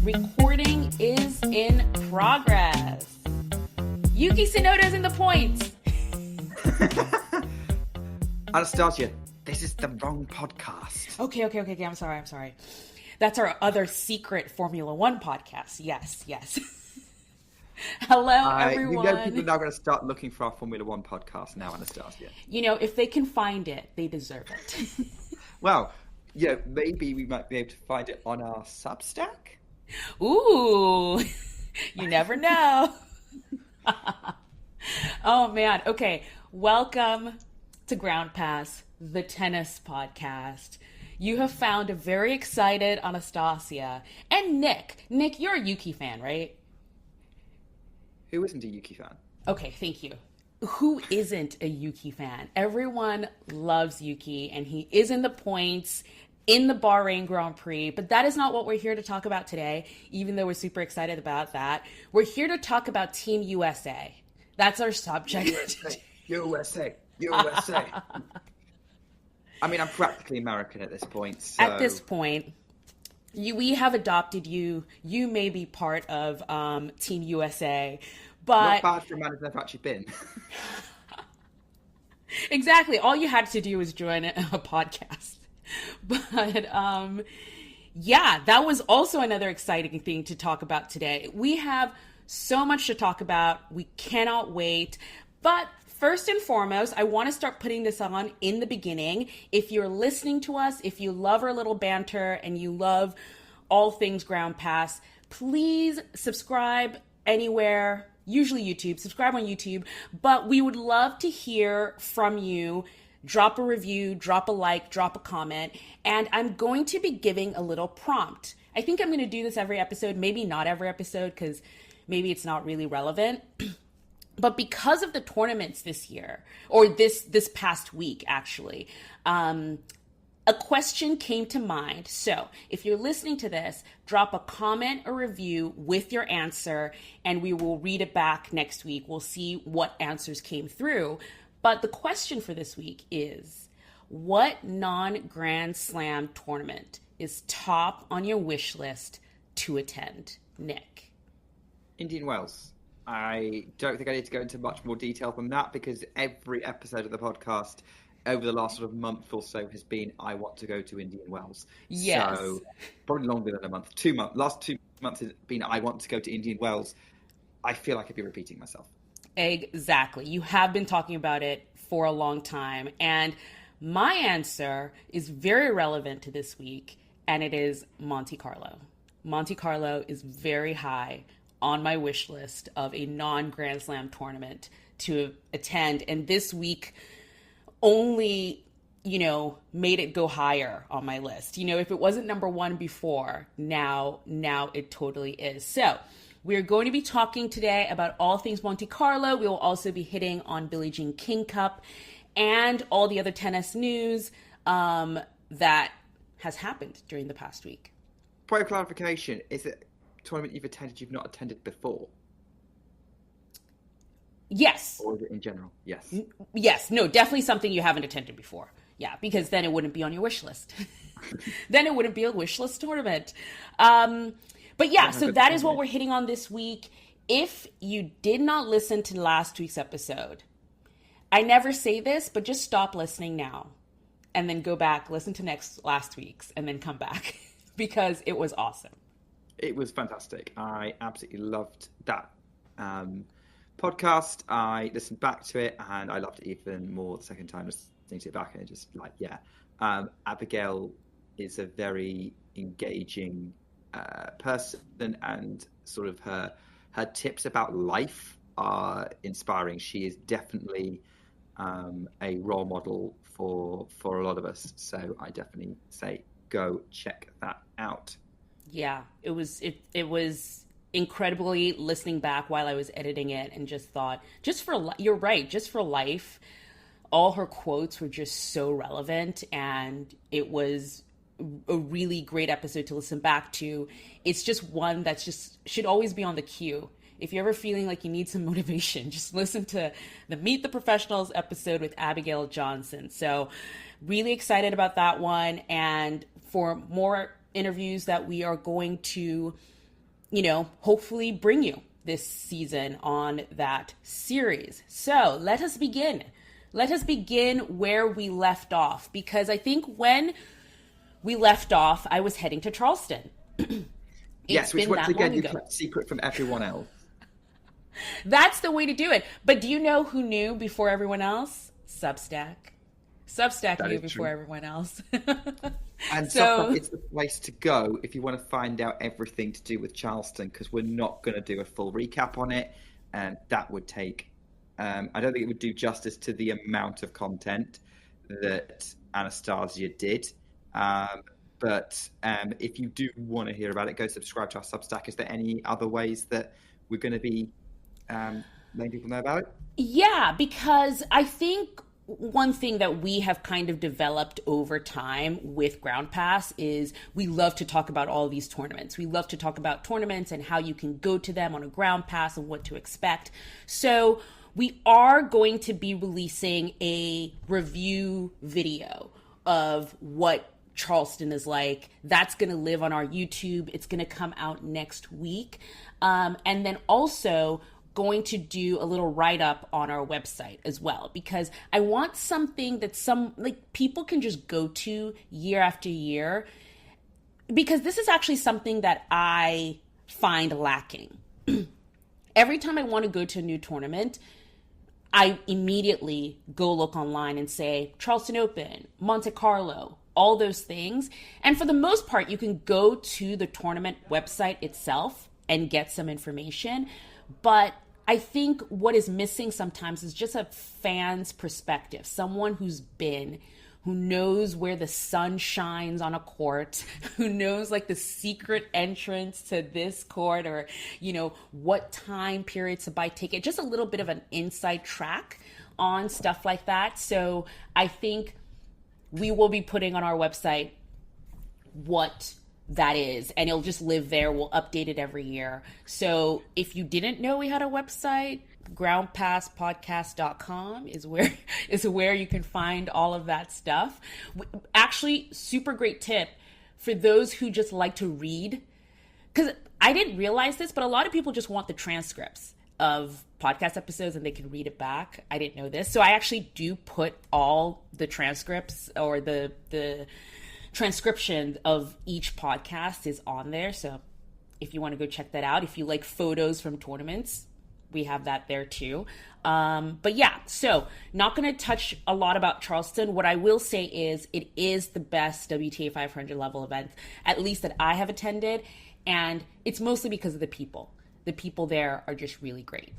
Recording is in progress. Yuki Tsunoda's in the points. Anastasia, this is the wrong podcast. Okay. I'm sorry. That's our other secret Formula One podcast. Yes. Hello, everyone. You know people are now going to start looking for our Formula One podcast now, Anastasia. You know, if they can find it, they deserve it. Well, yeah, maybe we might be able to find it on our Substack. Ooh, you never know. Oh, man. Okay, welcome to Ground Pass, the tennis podcast. You have found a very excited Anastasia and Nick. Nick, you're a Yuki fan, right? Who isn't a Yuki fan? Okay, thank you. Who isn't a Yuki fan? Everyone loves Yuki, and he is in the points in the Bahrain Grand Prix, but that is not what we're here to talk about today, even though we're super excited about that. We're here to talk about Team USA. That's our subject. USA. I mean, I'm practically American at this point. So. At this point, we have adopted you. You may be part of Team USA, but... Not bad for a man who's never actually been. Exactly. All you had to do was join a podcast. But yeah, that was also another exciting thing to talk about today. We have so much to talk about. We cannot wait. But first and foremost, I want to start putting this on in the beginning. If you're listening to us, if you love our little banter and you love all things Ground Pass, please subscribe anywhere, usually YouTube. Subscribe on YouTube. But we would love to hear from you. Drop a review, drop a like, drop a comment, and I'm going to be giving a little prompt. I think I'm going to do this every episode, maybe not every episode because maybe it's not really relevant. But because of the tournaments this year, or this past week actually, a question came to mind. So if you're listening to this, drop a comment or review with your answer, and we will read it back next week. We'll see what answers came through. But the question for this week is, what non-Grand Slam tournament is top on your wish list to attend? Nick? Indian Wells. I don't think I need to go into much more detail than that because every episode of the podcast over the last sort of month or so has been, I want to go to Indian Wells. Yes. So probably longer than a month. 2 months. Last 2 months has been, I want to go to Indian Wells. I feel like I'd be repeating myself. Exactly. You have been talking about it for a long time. And my answer is very relevant to this week, and it is Monte Carlo. Monte Carlo is very high on my wish list of a non-Grand Slam tournament to attend. And this week only, made it go higher on my list. If it wasn't number one before, now it totally is. So we're going to be talking today about all things Monte Carlo. We will also be hitting on Billie Jean King Cup and all the other tennis news that has happened during the past week. Point of clarification, is it a tournament you've attended you've not attended before? Yes. Or is it in general? Yes. Yes. No, definitely something you haven't attended before. Yeah, because then it wouldn't be on your wish list. Then it wouldn't be a wish list tournament. But yeah, so that is what we're hitting on this week. If you did not listen to last week's episode, I never say this, but just stop listening now and then go back, listen to last week's, and then come back because it was awesome. It was fantastic. I absolutely loved that podcast. I listened back to it and I loved it even more the second time listening to it back. And just Abigail is a very engaging person, and sort of her tips about life are inspiring. She is definitely a role model for a lot of us. So I definitely say go check that out. Yeah, it was incredibly listening back while I was editing it, and just thought, you're right, just for life, all her quotes were just so relevant, and it was a really great episode to listen back to. It's just one that's just should always be on the queue. If you're ever feeling like you need some motivation, just listen to the Meet the Professionals episode with Abigail Johnson. So really excited about that one. And for more interviews that we are going to hopefully bring you this season on that series. So let us begin. Let us begin where we left off, because I think when we left off, I was heading to Charleston. Yes, which once again you kept secret from everyone else. That's the way to do it. But do you know who knew before everyone else? Substack. Substack knew before everyone else. And Substack is the place to go if you want to find out everything to do with Charleston, because we're not going to do a full recap on it, and that would take I don't think it would do justice to the amount of content that Anastasia did. But if you do want to hear about it, go subscribe to our Substack. Is there any other ways that we're going to be letting people know about it? Yeah, because I think one thing that we have kind of developed over time with Ground Pass is we love to talk about all these tournaments. We love to talk about tournaments and how you can go to them on a Ground Pass and what to expect. So we are going to be releasing a review video of what Charleston is like. That's going to live on our YouTube. It's going to come out next week. And then also going to do a little write-up on our website as well, because I want something that people can just go to year after year, because this is actually something that I find lacking. Every time I want to go to a new tournament, I immediately go look online and say Charleston Open, Monte Carlo, all those things. And for the most part, you can go to the tournament website itself and get some information. But I think what is missing sometimes is just a fan's perspective, someone who knows where the sun shines on a court, who knows like the secret entrance to this court, or, what time periods to buy ticket, just a little bit of an inside track on stuff like that. So I think we will be putting on our website what that is, and it'll just live there. We'll update it every year. So if you didn't know we had a website, groundpasspodcast.com is where you can find all of that stuff. Actually, super great tip for those who just like to read, because I didn't realize this, but a lot of people just want the transcripts of podcast episodes and they can read it back. I didn't know this. So I actually do put all the transcripts, or the transcription of each podcast is on there. So if you want to go check that out, if you like photos from tournaments, we have that there too. But yeah, so not going to touch a lot about Charleston. What I will say is it is the best WTA 500 level event, at least that I have attended. And it's mostly because of the people. The people there are just really great.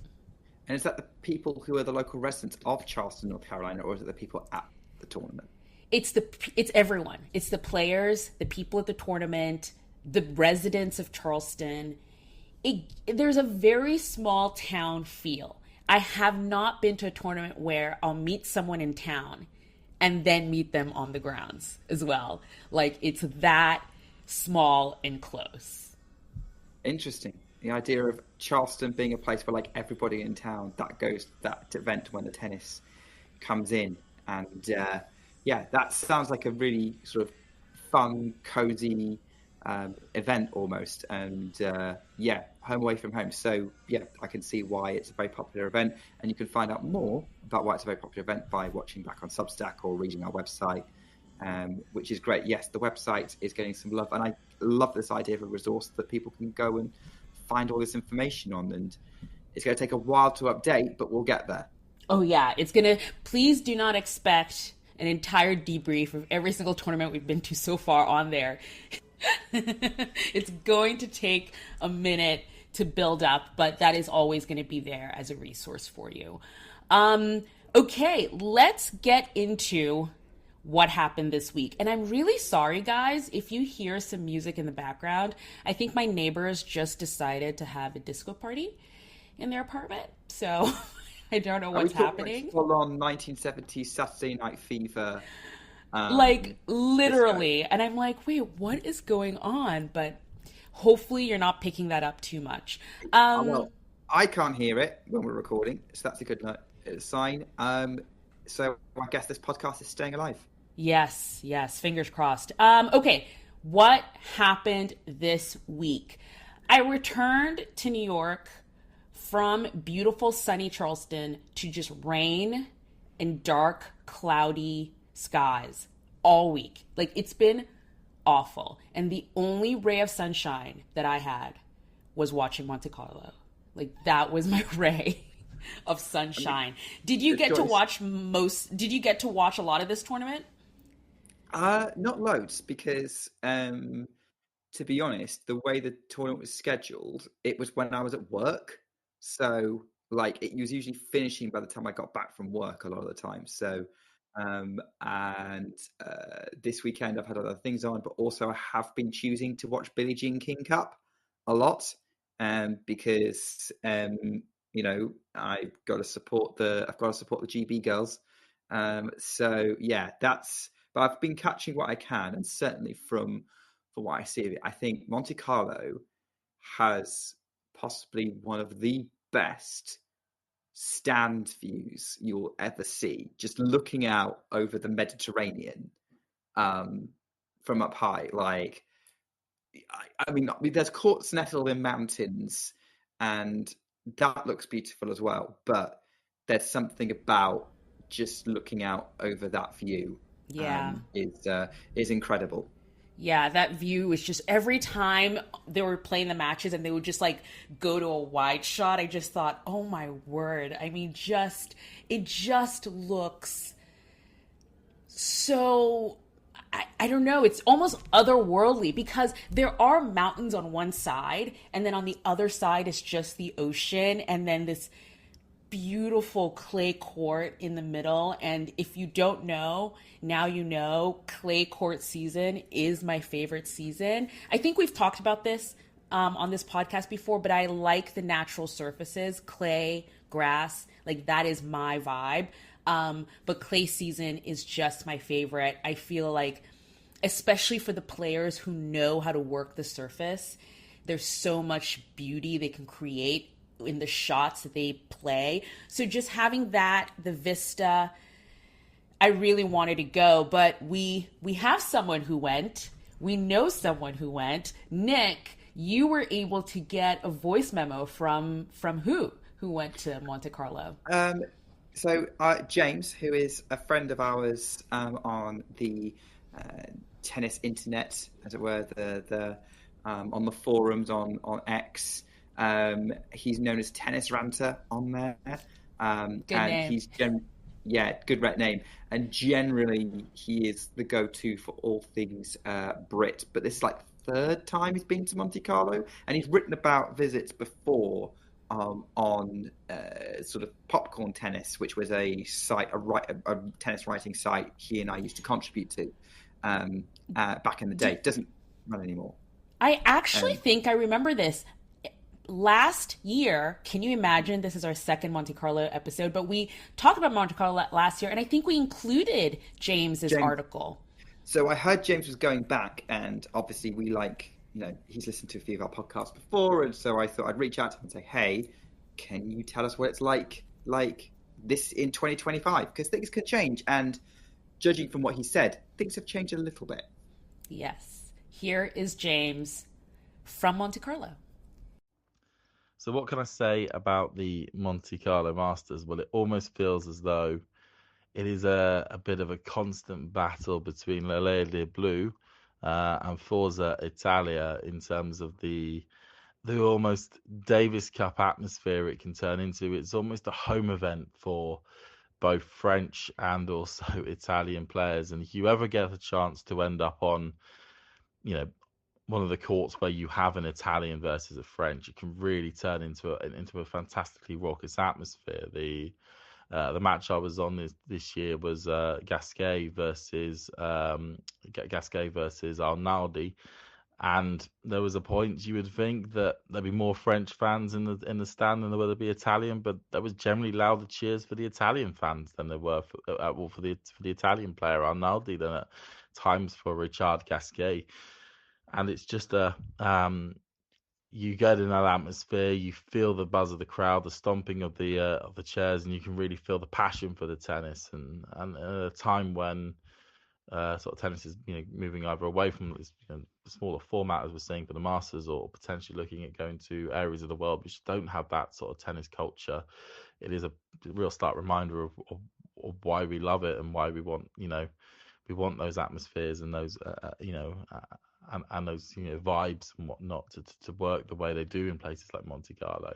And is that the people who are the local residents of Charleston, North Carolina, or is it the people at the tournament? It's everyone. It's the players, the people at the tournament, the residents of Charleston. There's a very small town feel. I have not been to a tournament where I'll meet someone in town and then meet them on the grounds as well. Like, it's that small and close. Interesting. The idea of Charleston being a place where like everybody in town that goes to that event when the tennis comes in. And yeah, that sounds like a really sort of fun, cozy event almost. And yeah, home away from home. So yeah, I can see why it's a very popular event. And you can find out more about why it's a very popular event by watching back on Substack or reading our website, which is great. Yes, the website is getting some love. And I love this idea of a resource that people can go and find all this information on. And it's going to take a while to update, but we'll get there. Oh yeah, please do not expect an entire debrief of every single tournament we've been to so far on there. It's going to take a minute to build up, but that is always going to be there as a resource for you. Okay, let's get into what happened this week. And I'm really sorry, guys, if you hear some music in the background. I think my neighbors just decided to have a disco party in their apartment. So I don't know what's happening. Full on 1970s Saturday Night Fever. Like literally. And I'm like, wait, what is going on? But hopefully you're not picking that up too much. Well, I can't hear it when we're recording, so that's a good sign. So I guess this podcast is staying alive. Yes, fingers crossed. Okay, what happened this week? I returned to New York from beautiful sunny Charleston to just rain and dark, cloudy skies all week. Like it's been awful. And the only ray of sunshine that I had was watching Monte Carlo. Like that was my ray of sunshine. Did you get to watch did you get to watch a lot of this tournament? Not loads because to be honest, the way the tournament was scheduled, it was when I was at work. So like it was usually finishing by the time I got back from work a lot of the time. So and this weekend I've had other things on, but also I have been choosing to watch Billie Jean King Cup a lot, because you know I've got to support the GB girls. So yeah, that's. But I've been catching what I can, and certainly from what I see of it, I think Monte Carlo has possibly one of the best stand views you'll ever see. Just looking out over the Mediterranean, from up high, like I mean, there's courts nestled in mountains, and that looks beautiful as well. But there's something about just looking out over that view, Yeah. is incredible. Yeah, that view was just every time they were playing the matches and they would just like go to a wide shot, I just thought, oh my word. I mean, it just looks so, I don't know, it's almost otherworldly because there are mountains on one side and then on the other side is just the ocean and then this beautiful clay court in the middle. And if you don't know, now you know, clay court season is my favorite season. I think we've talked about this on this podcast before, but I like the natural surfaces, clay, grass, like that is my vibe. But clay season is just my favorite. I feel like, especially for the players who know how to work the surface, there's so much beauty they can create in the shots that they play. So just having that, the vista, I really wanted to go, but we have someone who went. We know someone who went. Nick, you were able to get a voice memo from who went to Monte Carlo? So James, who is a friend of ours, on the tennis internet, as it were, the on the forums on X. He's known as Tennis Ranter on there, Good and name. yeah, good red name. And generally, he is the go-to for all things Brit. But this is like third time he's been to Monte Carlo, and he's written about visits before, on sort of Popcorn Tennis, which was a site, a tennis writing site he and I used to contribute to, back in the day. It doesn't run anymore. I actually Um, think I remember this. Last year, can you imagine? This is our second Monte Carlo episode, but we talked about Monte Carlo last year, and I think we included James's James. article. So I heard James was going back, and obviously he's listened to a few of our podcasts before, and so I thought I'd reach out to him and say, hey, can you tell us what it's like this in 2025? Because things could change, and judging from what he said, things have changed a little bit. Yes. Here is James from Monte Carlo. So what can I say about the Monte Carlo Masters? Well, it almost feels as though it is a bit of a constant battle between Le Lady Blue and Forza Italia in terms of the almost Davis Cup atmosphere it can turn into. It's almost a home event for both French and also Italian players. And if you ever get a chance to end up on, you know, one of the courts where you have an Italian versus a French, it can really turn into a fantastically raucous atmosphere. The match I was on this year was Gasquet versus Arnaldi, and there was a point you would think that there'd be more French fans in the stand than there would be Italian, but there was generally louder cheers for the Italian fans than there were for the Italian player Arnaldi than at times for Richard Gasquet. And it's just you get in that atmosphere, you feel the buzz of the crowd, the stomping of the chairs, and you can really feel the passion for the tennis. And at a time when sort of tennis is moving either away from this the smaller format as we're seeing for the Masters, or potentially looking at going to areas of the world which don't have that sort of tennis culture. It is a real stark reminder of why we love it and why we want we want those atmospheres and those and those vibes and whatnot to work the way they do in places like Monte Carlo.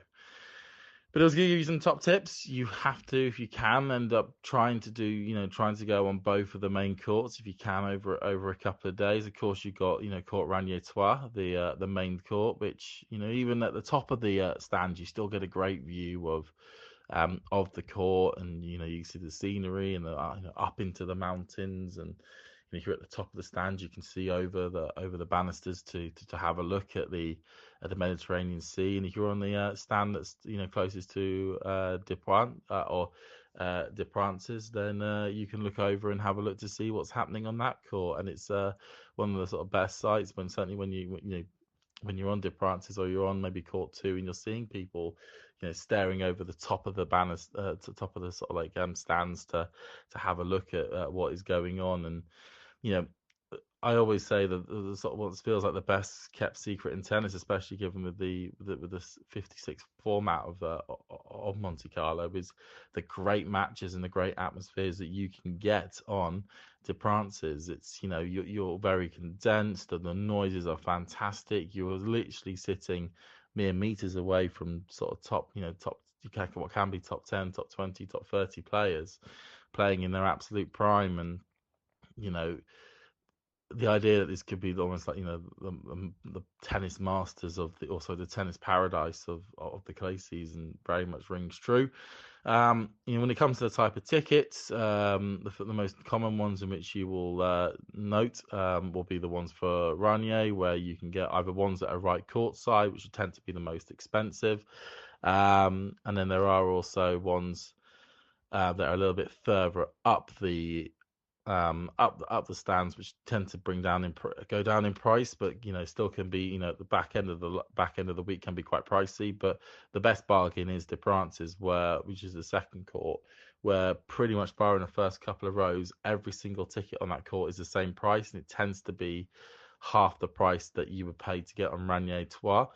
But as you're using top tips, you have to, if you can, end up trying to go on both of the main courts if you can over a couple of days. Of course, you've got Court Ranter Trois, the main court, which even at the top of the stand, you still get a great view of the court, and you see the scenery and the up into the mountains, and if you're at the top of the stand, you can see over the banisters to have a look at the Mediterranean Sea. And if you're on the stand that's closest to De Prances, then you can look over and have a look to see what's happening on that court. And it's one of the sort of best sights when you're on De Prances, or you're on maybe court 2, and you're seeing people staring over the top of the banister, to top of the sort of like stands to have a look at what is going on. And I always say that the sort of what feels like the best kept secret in tennis, especially given with the 56 format of Monte Carlo, is the great matches and the great atmospheres that you can get on De Prances. It's you're very condensed, and the noises are fantastic. You're literally sitting mere meters away from sort of top what can be top 10, top 20, top 30 players playing in their absolute prime. And the idea that this could be almost like the tennis masters also the tennis paradise of the clay season very much rings true. When it comes to the type of tickets, the most common ones in which you will note will be the ones for Ranter, where you can get either ones that are right courtside, which tend to be the most expensive, and then there are also ones that are a little bit further up the stands, which tend to go down in price, but still can be the back end of the week can be quite pricey. But the best bargain is De Prances, which is the second court, where pretty much barring the first couple of rows, every single ticket on that court is the same price, and it tends to be half the price that you would pay to get on Ranter Trois.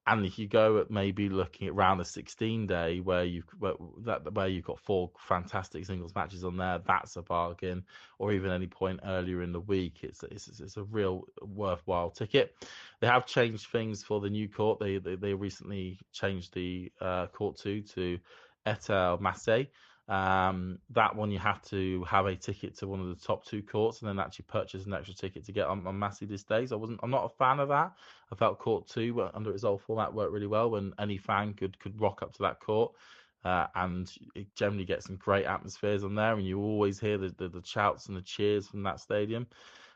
And if you go at maybe looking at round the 16 day, where you've got 4 fantastic singles matches on there, that's a bargain. Or even any point earlier in the week, it's a real worthwhile ticket. They have changed things for the new court. They recently changed the court 2 to Etel Massé. That one you have to have a ticket to one of the top 2 courts, and then actually purchase an extra ticket to get on Massey this day. So I'm not a fan of that. I felt court 2 under its old format worked really well, when any fan could rock up to that court, and it generally gets some great atmospheres on there, and you always hear the shouts and the cheers from that stadium.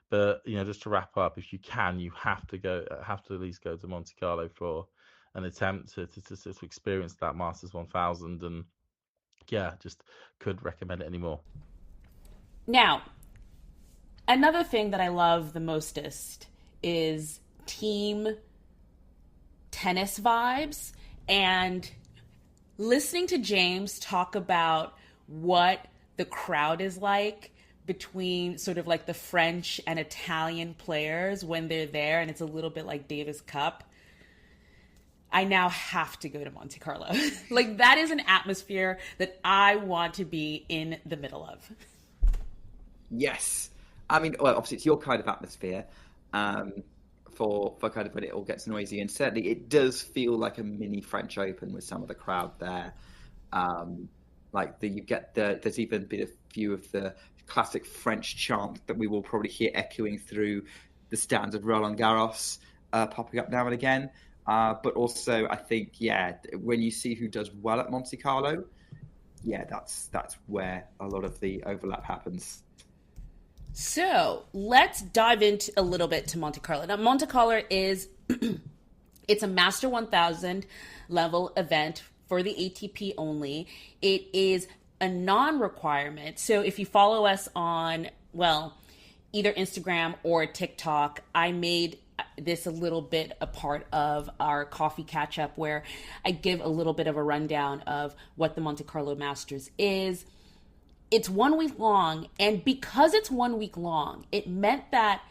But just to wrap up, if you can, you have to at least go to Monte Carlo for an attempt to experience that Masters 1000. And just could recommend it anymore. Now, another thing that I love the mostest is team tennis vibes, and listening to James talk about what the crowd is like between sort of like the French and Italian players when they're there, and it's a little bit like Davis Cup. I now have to go to Monte Carlo. Like, that is an atmosphere that I want to be in the middle of. Yes. I mean, well, obviously it's your kind of atmosphere for kind of when it all gets noisy. And certainly it does feel like a mini French Open with some of the crowd there. There's even been a few of the classic French chant that we will probably hear echoing through the stands of Roland Garros popping up now and again. But also, I think, when you see who does well at Monte Carlo, that's where a lot of the overlap happens. So let's dive into a little bit to Monte Carlo. Now, Monte Carlo is it's a Master 1000 level event for the ATP only. It is a non-requirement. So if you follow us on, either Instagram or TikTok, I made this a little bit a part of our coffee catch up, where I give a little bit of a rundown of what the Monte Carlo Masters is. it's 1 week long, and because it's 1 week long, it meant that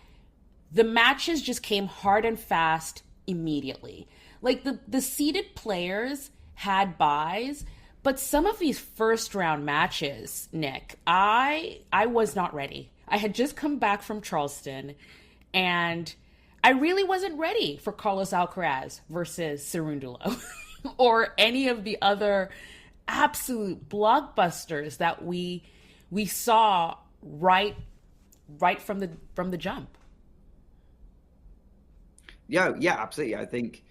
the matches just came hard and fast immediately. Like the seeded players had buys, but some of these first round matches, Nick, I was not ready. I had just come back from Charleston, and I really wasn't ready for Carlos Alcaraz versus Cerundolo or any of the other absolute blockbusters that we saw right from the jump. Yeah, absolutely. I think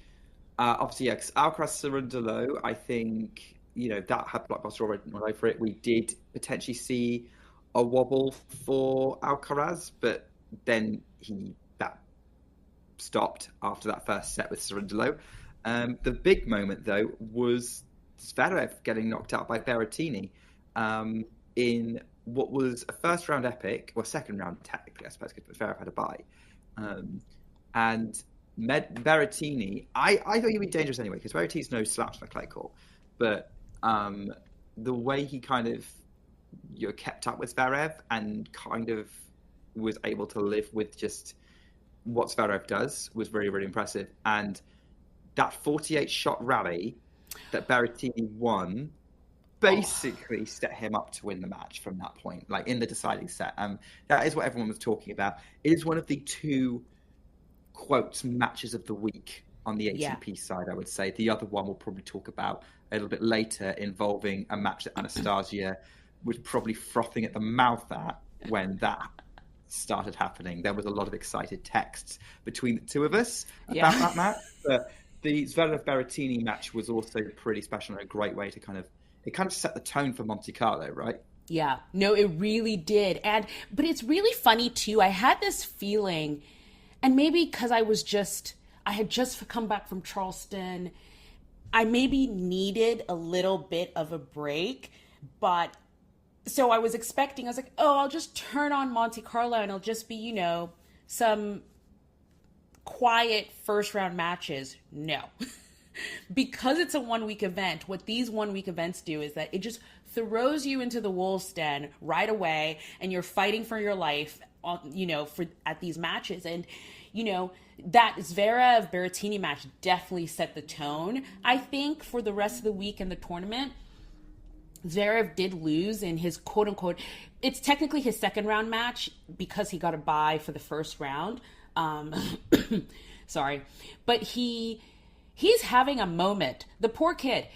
obviously, yeah, 'cause Alcaraz Cerundolo, I think that had blockbuster already all over it. We did potentially see a wobble for Alcaraz, but then that stopped after that first set with Cerundolo. The big moment though was Zverev getting knocked out by Berrettini in what was a first round epic, or second round technically, I suppose, because Zverev had a bye. And Berrettini, I thought he'd be dangerous anyway, because Berrettini's no slouch on the clay court, but the way he kind of kept up with Zverev and kind of was able to live with just what Zverev does was really, really impressive. And that 48 shot rally that Berrettini won basically set him up to win the match from that point, like in the deciding set. That is what everyone was talking about. It is one of the two quotes matches of the week on the ATP side, I would say. The other one we'll probably talk about a little bit later, involving a match that Anastasia was probably frothing at the mouth at when that started happening. There was a lot of excited texts between the two of us about that match. But the Zverev-Berrettini match was also pretty special and a great way to kind of set the tone for Monte Carlo, right? Yeah, no, it really did. But it's really funny too. I had this feeling, and maybe because I had just come back from Charleston, I maybe needed a little bit of a break, but so I was like, oh, I'll just turn on Monte Carlo and it'll just be, some quiet first round matches. No. Because it's a 1 week event, what these 1 week events do is that it just throws you into the wolf's den right away, and you're fighting for your life, at these matches. And, that Zverev Berrettini match definitely set the tone, I think, for the rest of the week in the tournament. Zverev did lose in his quote unquote, it's technically his second round match because he got a bye for the first round. Sorry. But he's having a moment. The poor kid.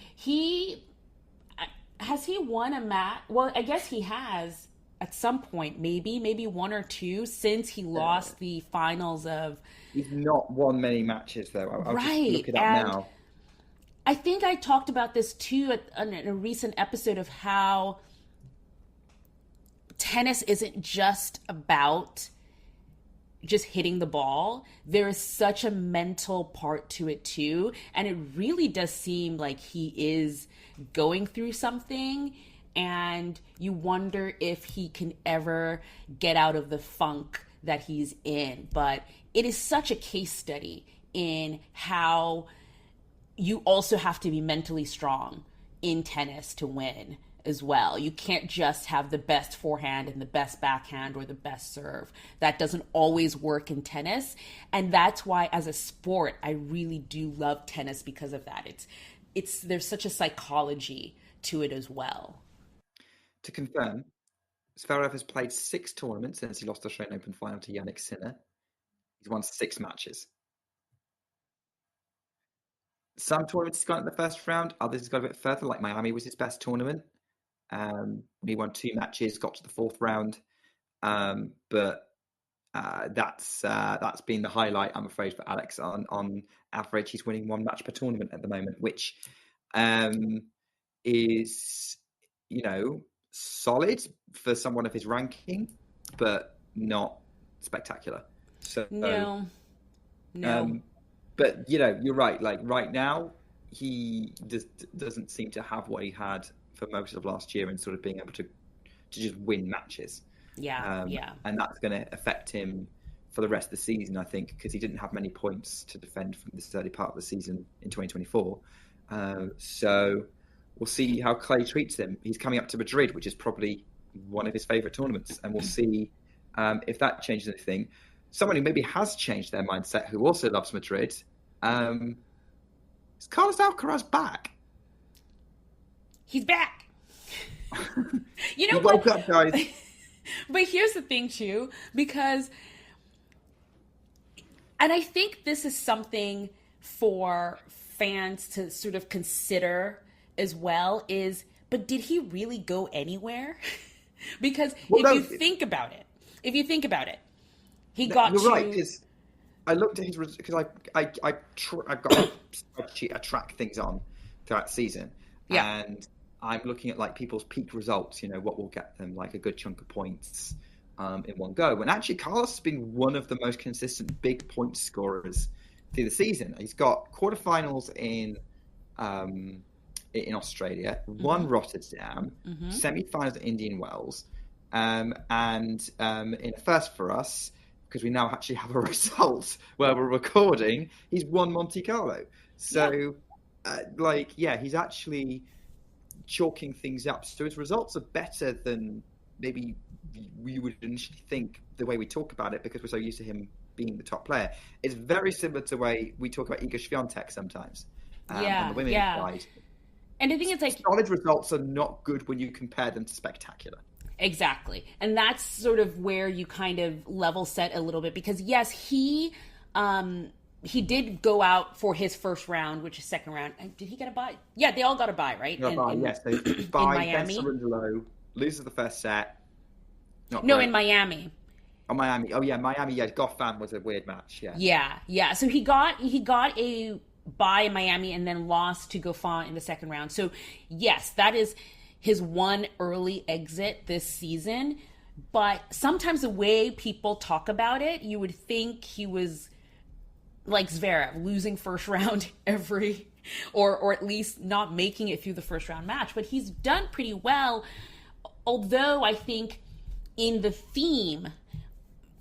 Has he won a match? Well, I guess he has at some point, maybe one or two since he lost the finals of. He's not won many matches though. I'll right. Just look it up now. I think I talked about this too in a recent episode of how tennis isn't just about just hitting the ball. There is such a mental part to it too. And it really does seem like he is going through something, and you wonder if he can ever get out of the funk that he's in. But it is such a case study in how you also have to be mentally strong in tennis to win as well. You can't just have the best forehand and the best backhand or the best serve. That doesn't always work in tennis. And that's why as a sport, I really do love tennis because of that. There's such a psychology to it as well. To confirm, Zverev has played 6 tournaments since he lost the Australian Open final to Yannick Sinner. He's won 6 matches. Some tournaments he's gone in the first round, others he's got a bit further, like Miami was his best tournament. He won 2 matches, got to the 4th round. But that's been the highlight, I'm afraid, for Alex. On average, he's winning 1 match per tournament at the moment, which is, solid for someone of his ranking, but not spectacular. So no. But you're right. Like right now, he doesn't seem to have what he had for most of last year, and sort of being able to just win matches. Yeah. And that's going to affect him for the rest of the season, I think, because he didn't have many points to defend from this early part of the season in 2024. So we'll see how Clay treats him. He's coming up to Madrid, which is probably one of his favourite tournaments, and we'll see if that changes anything. Someone who maybe has changed their mindset, who also loves Madrid, is Carlos Alcaraz back? He's back. You know what? Woke up, guys. But here's the thing, too, because, and I think this is something for fans to sort of consider as well, but did he really go anywhere? Because if you think about it, he got you're to... right, because I looked at his, because I've got a spreadsheet I track things on throughout the season, and I'm looking at like people's peak results, what will get them like a good chunk of points in one go. And actually, Carlos has been one of the most consistent big point scorers through the season. He's got quarterfinals in Australia, won Rotterdam, semi-finals at Indian Wells, and in a first for us, because we now actually have a result where we're recording, he's won Monte Carlo. So, he's actually chalking things up. So his results are better than maybe we would initially think the way we talk about it, because we're so used to him being the top player. It's very similar to the way we talk about Iga Świątek sometimes on the women's side. And I think it's like... solid results are not good when you compare them to spectacular. Exactly. And that's sort of where you kind of level set a little bit, because yes, he did go out for his first round, which is second round. Did he get a bye? Yeah, they all got a bye, right? Yes. So bye, Miami. Ben Cerundolo loses the first set. In Miami. Oh, Miami. Oh, yeah, Miami. Yeah, Goffin was a weird match. Yeah. So he got a bye in Miami and then lost to Goffin in the second round. So yes, that is his one early exit this season. But sometimes the way people talk about it, you would think he was like Zverev, losing first round or at least not making it through the first round match. But he's done pretty well, although I think in the theme,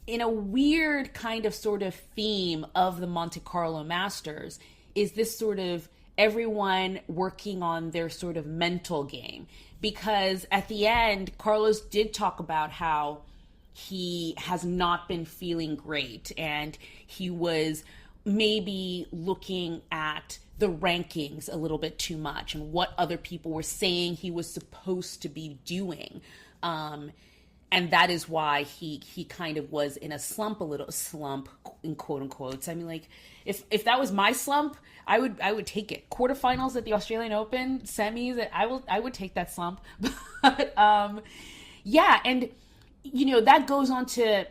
in a weird kind of sort of theme of the Monte Carlo Masters, is this sort of everyone working on their sort of mental game. Because at the end, Carlos did talk about how he has not been feeling great, and he was maybe looking at the rankings a little bit too much and what other people were saying he was supposed to be doing. And that is why he kind of was in a little slump in quote unquote. I mean, like, if that was my slump, I would take it. Quarterfinals at the Australian Open, semis, I would take that slump. But and that goes on to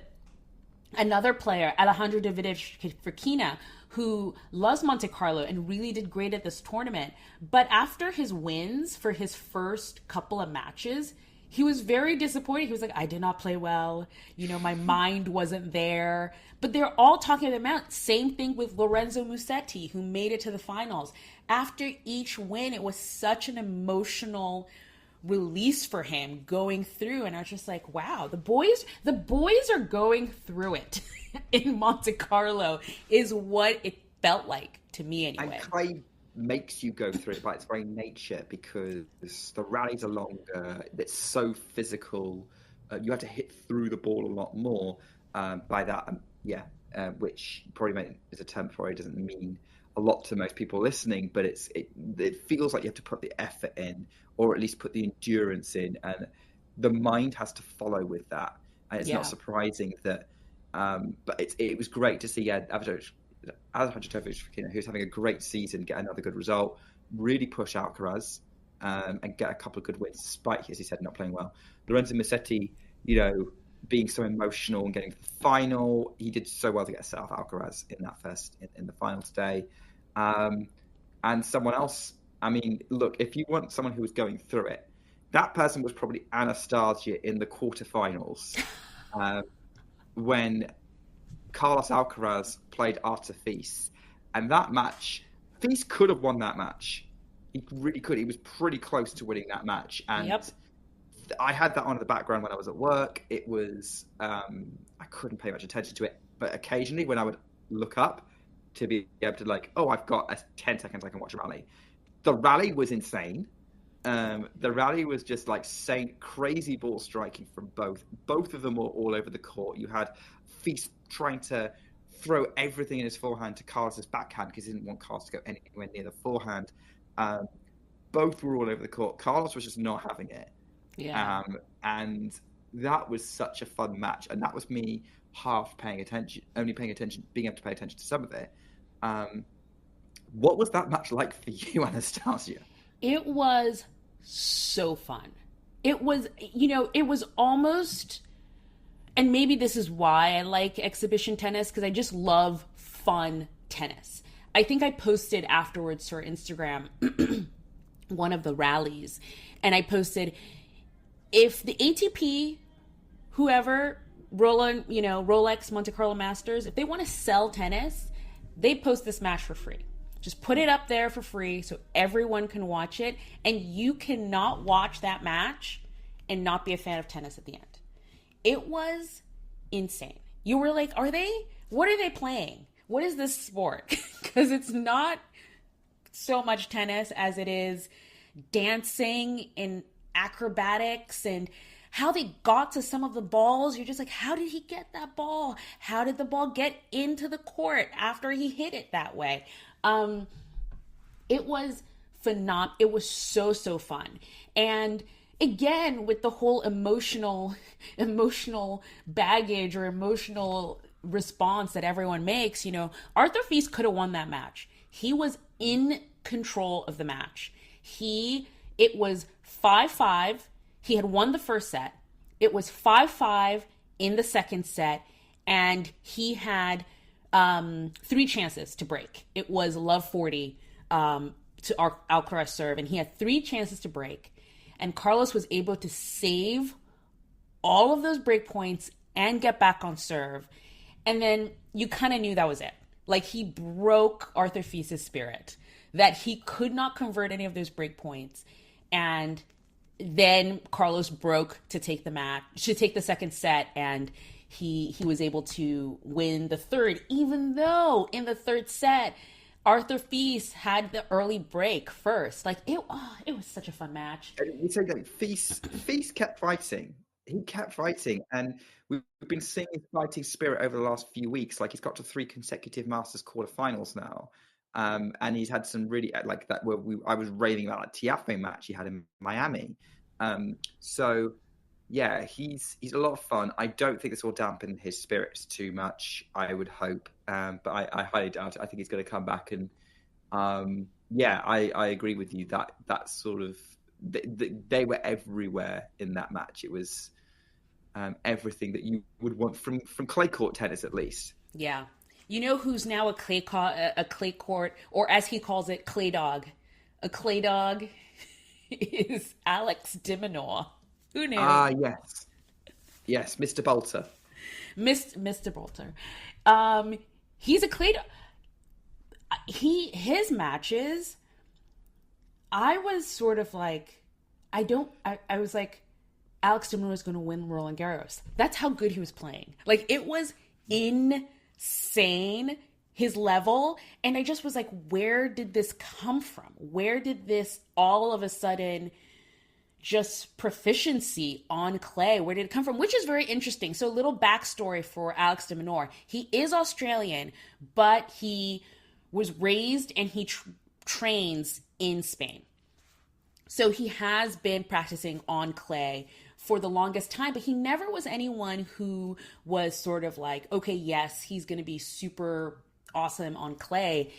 another player, Alejandro Davidovich Fokina, who loves Monte Carlo and really did great at this tournament. But after his wins for his first couple of matches, he was very disappointed. He was like, I did not play well. My mind wasn't there. But they're all talking about him out. Same thing with Lorenzo Musetti, who made it to the finals. After each win, it was such an emotional release for him going through. And I was just like, wow, the boys are going through it in Monte Carlo is what it felt like to me anyway. And Clay makes you go through it by its very nature, because the rallies are longer. It's so physical. You have to hit through the ball a lot more. By that, which probably is a term for it doesn't mean a lot to most people listening, but it feels like you have to put the effort in, or at least put the endurance in, and the mind has to follow with that. And it's not surprising that. But it was great to see Alejandro Davidovich Fokina, who's having a great season, get another good result, really push Alcaraz, and get a couple of good wins, despite, as he said, not playing well. Lorenzo Musetti, being so emotional and getting to the final, he did so well to get a set off Alcaraz in that in the final today. And someone else, I mean, look, if you want someone who was going through it, that person was probably Anastasia in the quarterfinals when Carlos Alcaraz played Artifice, and that match, Fils could have won that match. He really could. He was pretty close to winning that match, and I had that on in the background when I was at work. It was I couldn't pay much attention to it, but occasionally when I would look up to be able to I've got 10 seconds I can watch a rally. The rally was insane. The rally was just like crazy ball striking from both. Both of them were all over the court. You had Feast trying to throw everything in his forehand to Carlos's backhand because he didn't want Carlos to go anywhere near the forehand. Both were all over the court. Carlos was just not having it. Yeah. And that was such a fun match. And that was me half paying attention, being able to pay attention to some of it. What was that match like for you, Anastasia? It was so fun. It was, it was almost, and maybe this is why I like exhibition tennis, because I just love fun tennis. I think I posted afterwards to our Instagram one of the rallies, and I posted, if the ATP, whoever, Rolex, Monte Carlo Masters, if they want to sell tennis, they post this match for free. Just put it up there for free so everyone can watch it, and you cannot watch that match and not be a fan of tennis at the end. It was insane. You were like, what are they playing? What is this sport? Because it's not so much tennis as it is dancing and acrobatics and how they got to some of the balls. You're just like, how did he get that ball? How did the ball get into the court after he hit it that way? It was phenomenal. It was so fun. And again, with the whole emotional baggage or emotional response that everyone makes, Arthur Feast could have won that match. He was in control of the match. It was 5-5. He had won the first set. It was 5-5 in the second set, and he had 3 chances to break. It was love 40 to Alcaraz serve, and he had 3 chances to break. And Carlos was able to save all of those break points and get back on serve. And then you kind of knew that was it. Like, he broke Arthur Feast's spirit, that he could not convert any of those break points. And then Carlos broke to take the second set, and he was able to win the third, even though in the third set, Arthur Feast had the early break first. Like, it was such a fun match. You say that Feast kept fighting. He kept fighting, and we've been seeing his fighting spirit over the last few weeks. Like, he's got to 3 consecutive Masters quarterfinals now. And he's had some really, like that, I was raving about that Tiafoe match he had in Miami. So yeah, he's a lot of fun. I don't think this will dampen his spirits too much, I would hope. But I highly doubt it. I think he's going to come back, and I agree with you that sort of, they were everywhere in that match. It was everything that you would want from clay court tennis, at least. Yeah. You know who's now a clay court, or as he calls it, clay dog? A clay dog is Alex de Minaur. Who knew? Yes, Mr. Bolter. Mr. Bolter. He's a clay dog. His matches, I was sort of like, I was like, Alex de Minaur is going to win Roland Garros. That's how good he was playing. Like, it was insane, his level. And I just was like, where did this come from? Where did this all of a sudden just proficiency on clay, where did it come from? Which is very interesting. So a little backstory for Alex de Minaur. He is Australian, but he was raised and he trains in Spain. So he has been practicing on clay for the longest time, but he never was anyone who was sort of like, okay, yes, he's going to be super awesome on clay.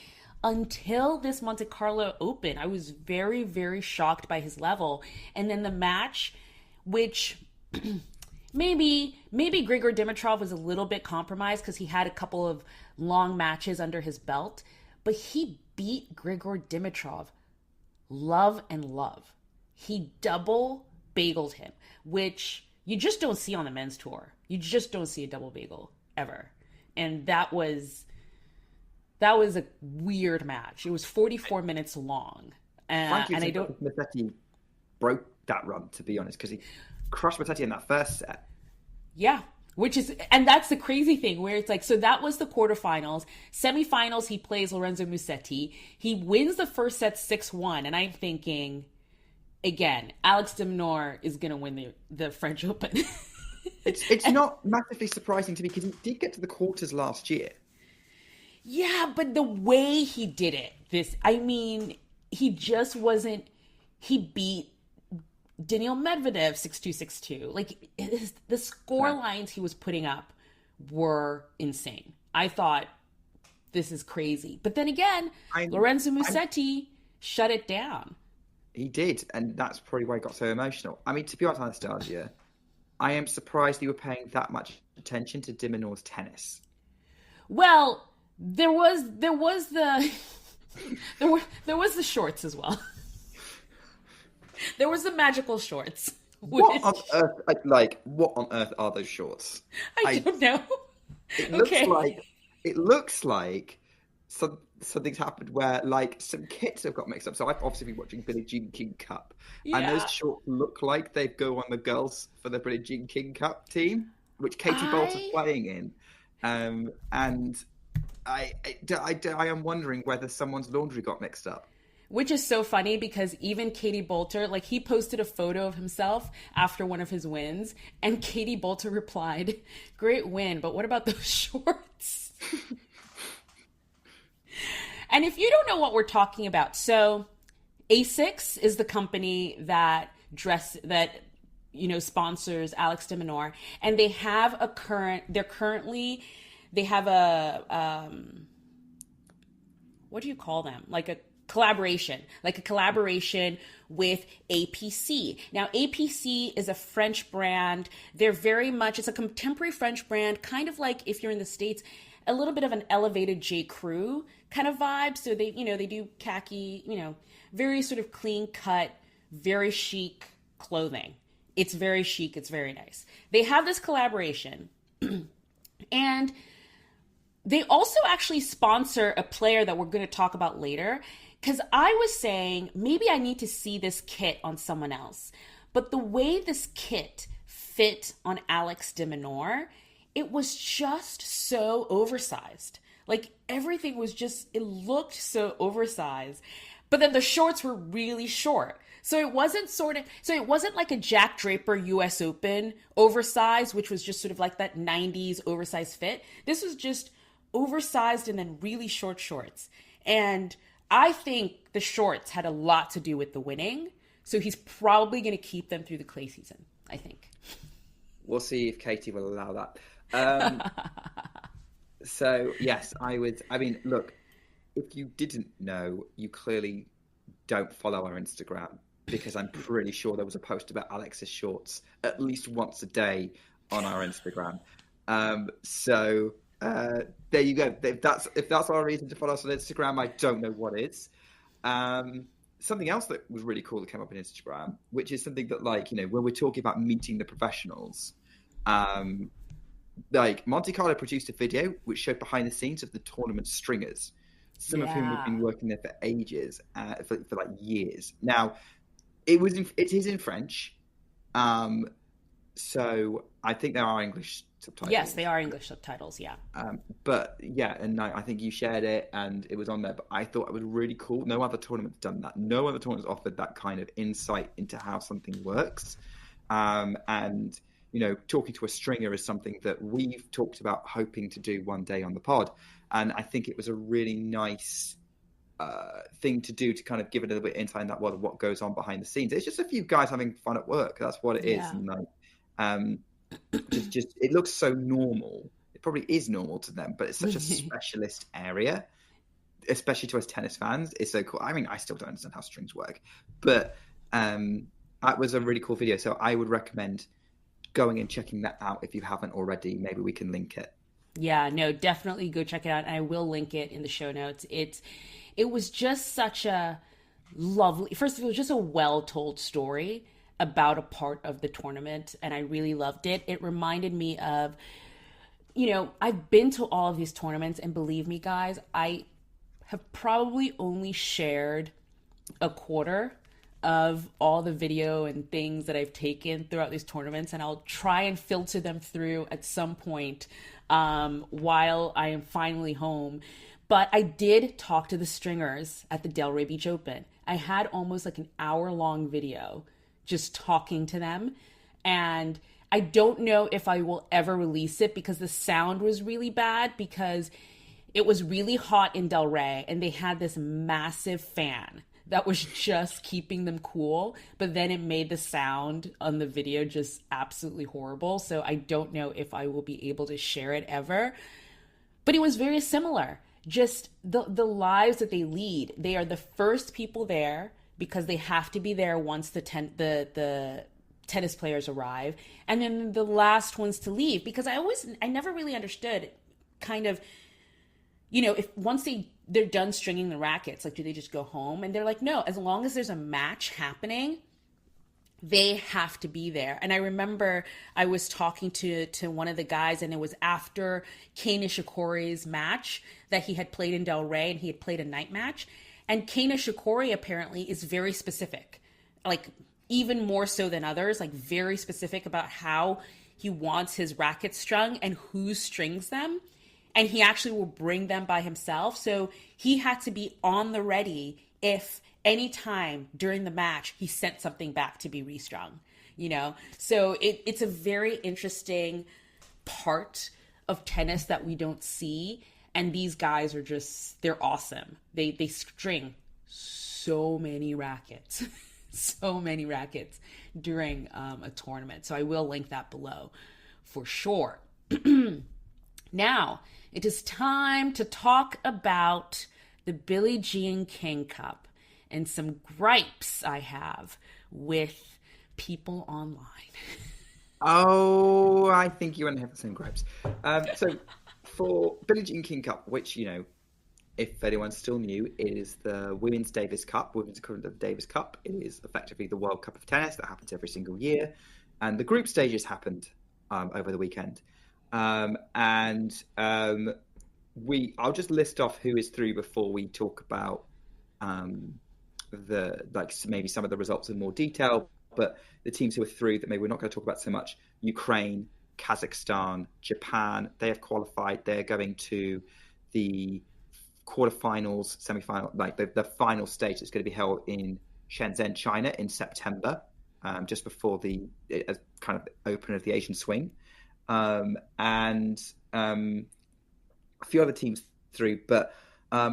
Until this Monte Carlo Open, I was very, very shocked by his level. And then the match, which maybe Grigor Dimitrov was a little bit compromised because he had a couple of long matches under his belt, but he beat Grigor Dimitrov love and love. He double bageled him, which you just don't see on the men's tour. You just don't see a double bagel ever. And that was a weird match. It was 44 minutes long. And I don't... Massetti broke that run, to be honest, because he crushed Massetti in that first set. Yeah, and that's the crazy thing, where it's like, so that was the quarterfinals. Semifinals, he plays Lorenzo Musetti. He wins the first set 6-1, and I'm thinking, again, Alex de Minaur is going to win the French Open. It's not massively surprising to me because he did get to the quarters last year. Yeah, but the way he did it, he just wasn't. He beat Daniil Medvedev 6-2, 6-2. Like the score lines he was putting up were insane. I thought, this is crazy. But then again, Lorenzo Musetti shut it down. He did, and that's probably why he got so emotional. I mean, to be honest, Anastasia, I am surprised you were paying that much attention to de Minaur's tennis. Well, there was the there was the shorts as well. There was the magical shorts. What on earth? What on earth are those shorts? I don't know. It looks like something's happened where some kits have got mixed up. So I've obviously been watching Billie Jean King Cup, and those shorts look like they go on the girls for the Billie Jean King Cup team, which Katie Bolter's playing in, and I am wondering whether someone's laundry got mixed up. Which is so funny because even Katie Bolter, he posted a photo of himself after one of his wins, and Katie Bolter replied, "Great win, but what about those shorts?" And if you don't know what we're talking about, so ASICS is the company that sponsors Alex de Minaur, and they have what do you call them? Like a collaboration with APC. Now, APC is a French brand. They're very much, it's a contemporary French brand, kind of like if you're in the States, a little bit of an elevated J. Crew kind of vibe. So they do khaki, very sort of clean cut, very chic clothing. It's very chic. It's very nice. They have this collaboration and they also actually sponsor a player that we're going to talk about later. Because I was saying, maybe I need to see this kit on someone else. But the way this kit fit on Alex de Minaur, it was just so oversized. Everything was it looked so oversized. But then the shorts were really short. So it wasn't like a Jack Draper US Open oversized, which was just sort of like that 90s oversized fit. This was just oversized and then really short shorts. And I think the shorts had a lot to do with the winning. So he's probably going to keep them through the clay season, I think. We'll see if Katie will allow that. So, yes, look, if you didn't know, you clearly don't follow our Instagram, because I'm pretty sure there was a post about Alex's shorts at least once a day on our Instagram. There you go. If that's our reason to follow us on Instagram, I don't know what is. Something else that was really cool that came up on Instagram, which is something that when we're talking about meeting the professionals, Monte Carlo produced a video which showed behind the scenes of the tournament stringers, some of whom have been working there for ages, for years. Now, it is in French, so I think there are English subtitles. Yes, they are English subtitles, yeah. I think you shared it and it was on there, but I thought it was really cool. No other tournament's done that. No other tournament's offered that kind of insight into how something works. And talking to a stringer is something that we've talked about hoping to do one day on the pod. And I think it was a really nice thing to do to kind of give it a little bit of insight in that world of what goes on behind the scenes. It's just a few guys having fun at work. That's what it is. And it looks so normal. It probably is normal to them, but it's such a specialist area, especially to us tennis fans. It's so cool. I mean, I still don't understand how strings work, but that was a really cool video. So I would recommend going and checking that out if you haven't already. Maybe we can link it. Yeah, no, definitely go check it out. And I will link it in the show notes. It was just such a lovely, first of all, it was just a well-told story about a part of the tournament. And I really loved it. It reminded me of, I've been to all of these tournaments, and believe me, guys, I have probably only shared a quarter of all the video and things that I've taken throughout these tournaments, and I'll try and filter them through at some point while I am finally home. But I did talk to the stringers at the Delray Beach Open. I had almost like an hour-long video just talking to them, and I don't know if I will ever release it because the sound was really bad, because it was really hot in Delray and they had this massive fan that was just keeping them cool, but then it made the sound on the video just absolutely horrible. So I don't know if I will be able to share it ever, but it was very similar. Just the lives that they lead. They are the first people there because they have to be there once the tennis players arrive, and then the last ones to leave, because I never really understood kind of, you know, if once they're done stringing the rackets, like, do they just go home? And they're like, no, as long as there's a match happening, they have to be there. And I remember I was talking to one of the guys, and it was after Kei Nishikori's match that he had played in Delray, and he had played a night match. And Kei Nishikori apparently is very specific, like even more so than others, like very specific about how he wants his rackets strung and who strings them. And he actually will bring them by himself. So he had to be on the ready if any time during the match he sent something back to be restrung, you know? So it's a very interesting part of tennis that we don't see. And these guys are just, they're awesome. They string so many rackets, so many rackets during a tournament. So I will link that below for sure. Now, it is time to talk about the Billie Jean King Cup and some gripes I have with people online. Oh, I think you and I have the same gripes. So for Billie Jean King Cup, which, you know, if anyone's still new, is the Women's Davis Cup, women's equivalent of the Davis Cup. It is effectively the World Cup of tennis that happens every single year. And the group stages happened over the weekend. I'll just list off who is through before we talk about maybe some of the results in more detail. But the teams who are through that maybe we're not going to talk about so much: Ukraine, Kazakhstan, Japan. They have qualified. They're going to the quarterfinals, semifinal, like the final stage that's going to be held in Shenzhen, China, in September, just before the kind of opening of the Asian Swing. And a few other teams through. But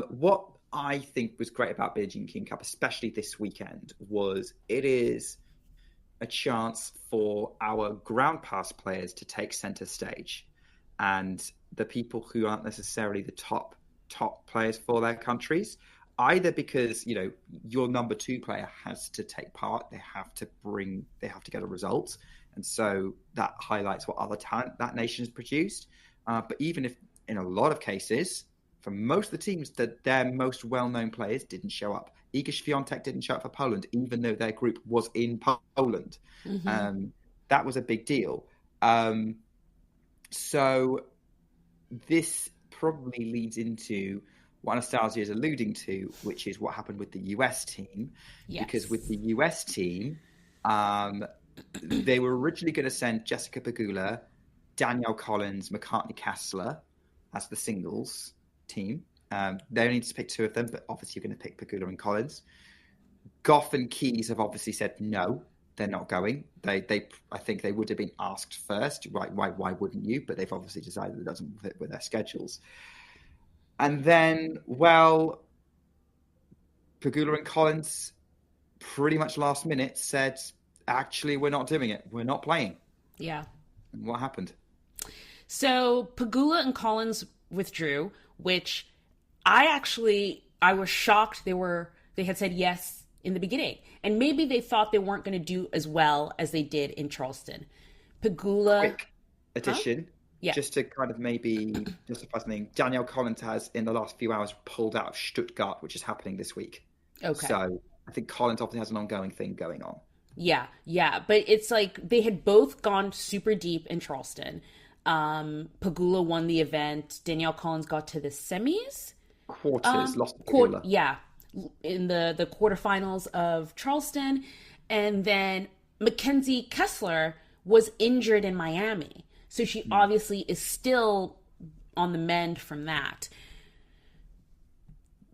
what I think was great about Billie Jean King Cup, especially this weekend, was it is a chance for our ground pass players to take center stage, and the people who aren't necessarily the top players for their countries, either because, you know, your number two player has to take part, they have to get a result, and so that highlights what other talent that nation has produced. But even if in a lot of cases, for most of the teams, that their most well-known players didn't show up. Iga Świątek didn't show up for Poland, even though their group was in Poland. Mm-hmm. That was a big deal. So this probably leads into what Anastasia is alluding to, which is what happened with the US team. Yes. Because with the US team, they were originally going to send Jessica Pegula, Danielle Collins, McCartney Kessler as the singles team. They only need to pick two of them, but obviously you're going to pick Pegula and Collins. Goff and Keys have obviously said no, they're not going. I think they would have been asked first, right? Why wouldn't you? But they've obviously decided it doesn't fit with their schedules. And then, well, Pegula and Collins pretty much last minute said, actually, we're not doing it. We're not playing. Yeah. And what happened? So Pegula and Collins withdrew, which I was shocked they had said yes in the beginning. And maybe they thought they weren't going to do as well as they did in Charleston. Pegula. Quick addition. Huh? Yeah. Just to kind of maybe justify something, Danielle Collins has, in the last few hours, pulled out of Stuttgart, which is happening this week. Okay. So I think Collins often has an ongoing thing going on. Yeah. But it's like they had both gone super deep in Charleston. Pegula won the event. Danielle Collins got to the semis. Quarters, lost to Pegula. Yeah. in the quarterfinals of Charleston, and then Mackenzie Kessler was injured in Miami. So she obviously is still on the mend from that.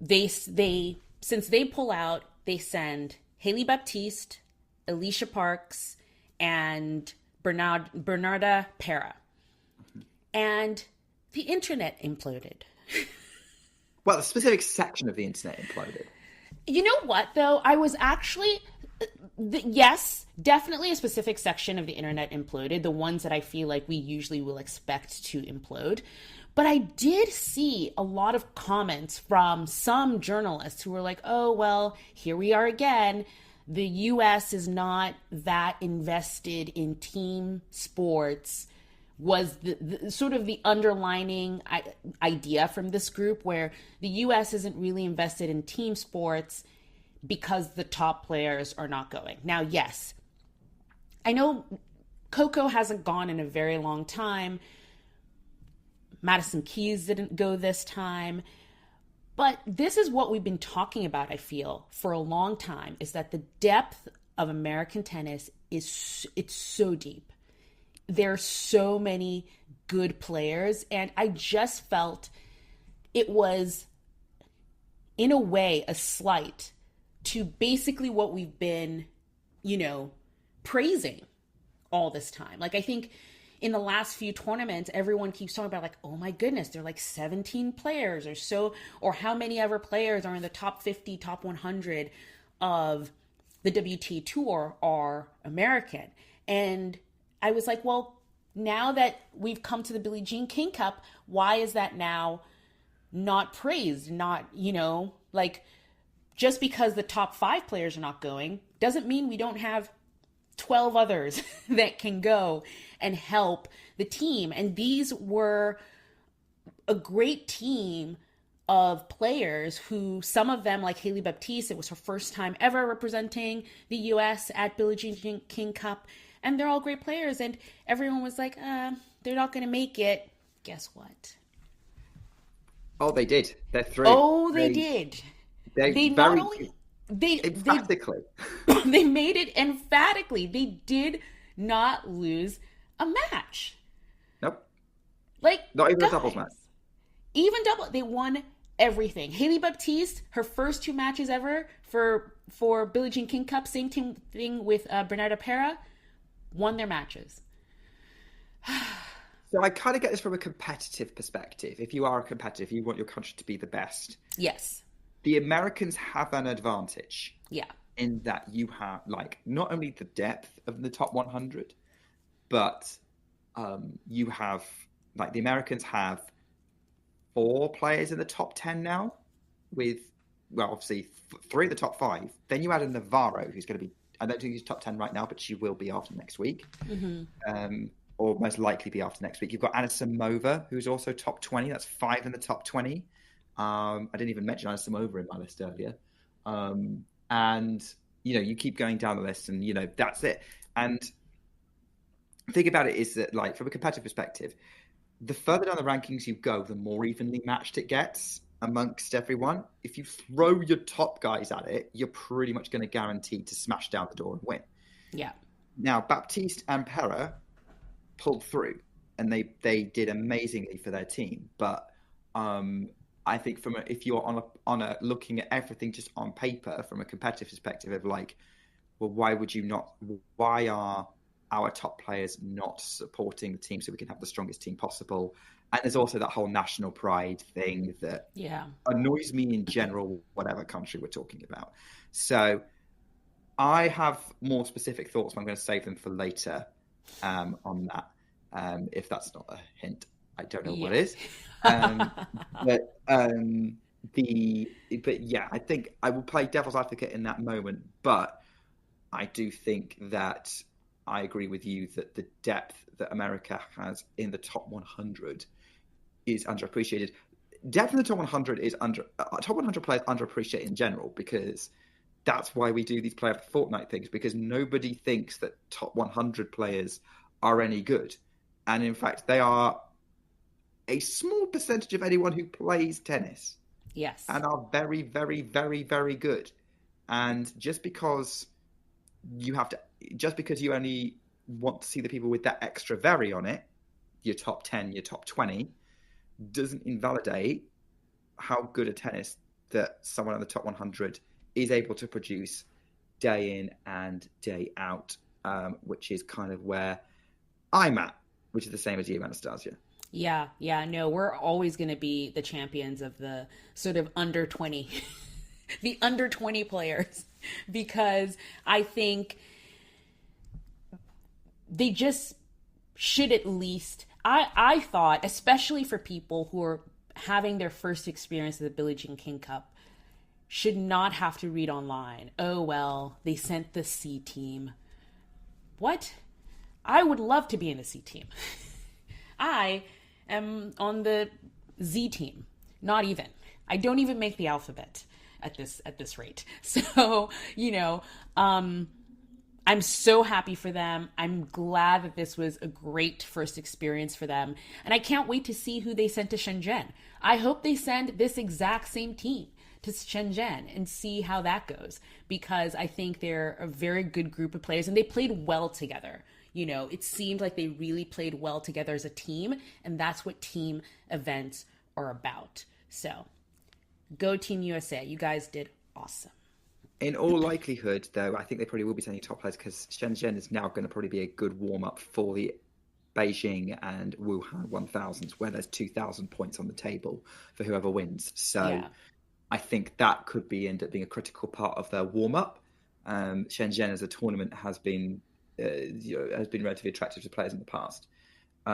They since they pull out, they send Hailey Baptiste, Alicia Parks, and Bernarda Pera. And the internet imploded. Well, a specific section of the internet imploded. You know what, though? I was actually... yes, definitely a specific section of the internet imploded. The ones that I feel like we usually will expect to implode. But I did see a lot of comments from some journalists who were like, oh, well, here we are again. The U.S. is not that invested in team sports, was the sort of the underlining idea from this group, where the U.S. isn't really invested in team sports because the top players are not going. Now, yes, I know Coco hasn't gone in a very long time. Madison Keys didn't go this time. But this is what we've been talking about, I feel, for a long time, is that the depth of American tennis it's so deep. There are so many good players, and I just felt it was, in a way, a slight to basically what we've been, praising all this time. Like, I think in the last few tournaments, everyone keeps talking about, like, oh my goodness, there are like 17 players or so, or how many ever players are in the top 50, top 100 of the WTA Tour are American. And I was like, well, now that we've come to the Billie Jean King Cup, why is that now not praised? Not, like, just because the top 5 players are not going doesn't mean we don't have 12 others that can go and help the team. And these were a great team of players who, some of them, like Hailey Baptiste, it was her first time ever representing the U.S. at Billie Jean King Cup. And they're all great players. And everyone was like, they're not going to make it. Guess what? Oh, they did. They're through. Oh, they did. They not only... emphatically. They made it emphatically. They did not lose a match. Nope. Like, not even a doubles match. Even double. They won everything. Hailey Baptiste, her first 2 matches ever for Billie Jean King Cup, same thing with Bernarda Pera, won their matches. So I kind of get this from a competitive perspective. If you are a competitor, you want your country to be the best. Yes. The Americans have an advantage. Yeah. In that you have, like, not only the depth of the top 100, but you have, like, the Americans have 4 players in the top 10 now, with, well, obviously 3 of the top 5. Then you add a Navarro, who's going to be, I don't think he's top 10 right now, but she will be after next week. Mm-hmm. Or most likely be after next week. You've got Anastasia, who's also top 20. That's 5 in the top 20. I didn't even mention Anastasia in my list earlier. And, you keep going down the list and, that's it. And the thing about it is that, like, from a competitive perspective, the further down the rankings you go, the more evenly matched it gets amongst everyone. If you throw your top guys at it, you're pretty much going to guarantee to smash down the door and win. Yeah. Now, Baptiste and Pera pulled through, and they did amazingly for their team. But I think if you're on a looking at everything just on paper from a competitive perspective of, like, well, why are our top players not supporting the team so we can have the strongest team possible? And there's also that whole national pride thing that annoys me in general, whatever country we're talking about. So I have more specific thoughts, but I'm going to save them for later on that. If that's not a hint, I don't know what is. But I think I will play devil's advocate in that moment. But I do think that I agree with you that the depth that America has in the top 100 is underappreciated. Depth in the top 100 is top 100 players underappreciated in general, because that's why we do these player of the fortnight things, because nobody thinks that top 100 players are any good. And in fact, they are a small percentage of anyone who plays tennis. Yes. and are very, very, very, very good. And just because you only want to see the people with that extra very on it, your top 10, your top 20, doesn't invalidate how good a tennis that someone in the top 100 is able to produce day in and day out, which is kind of where I'm at, which is the same as you, Anastasia. Yeah, no, we're always going to be the champions of the sort of under 20, the under 20 players, because I think they just should at least, I thought, especially for people who are having their first experience of the Billie Jean King Cup, should not have to read online, oh, well, they sent the C team. What? I would love to be in the C team. I am on the Z team. Not even. I don't even make the alphabet at this rate. So, I'm so happy for them. I'm glad that this was a great first experience for them. And I can't wait to see who they send to Shenzhen. I hope they send this exact same team to Shenzhen and see how that goes, because I think they're a very good group of players and they played well together. It seemed like they really played well together as a team, and that's what team events are about. So, go Team USA. You guys did awesome. In all likelihood, though, I think they probably will be sending top players because Shenzhen is now going to probably be a good warm-up for the Beijing and Wuhan 1000s, where there's 2,000 points on the table for whoever wins. So yeah. I think that could end up being a critical part of their warm-up. Shenzhen as a tournament has been relatively attractive to players in the past,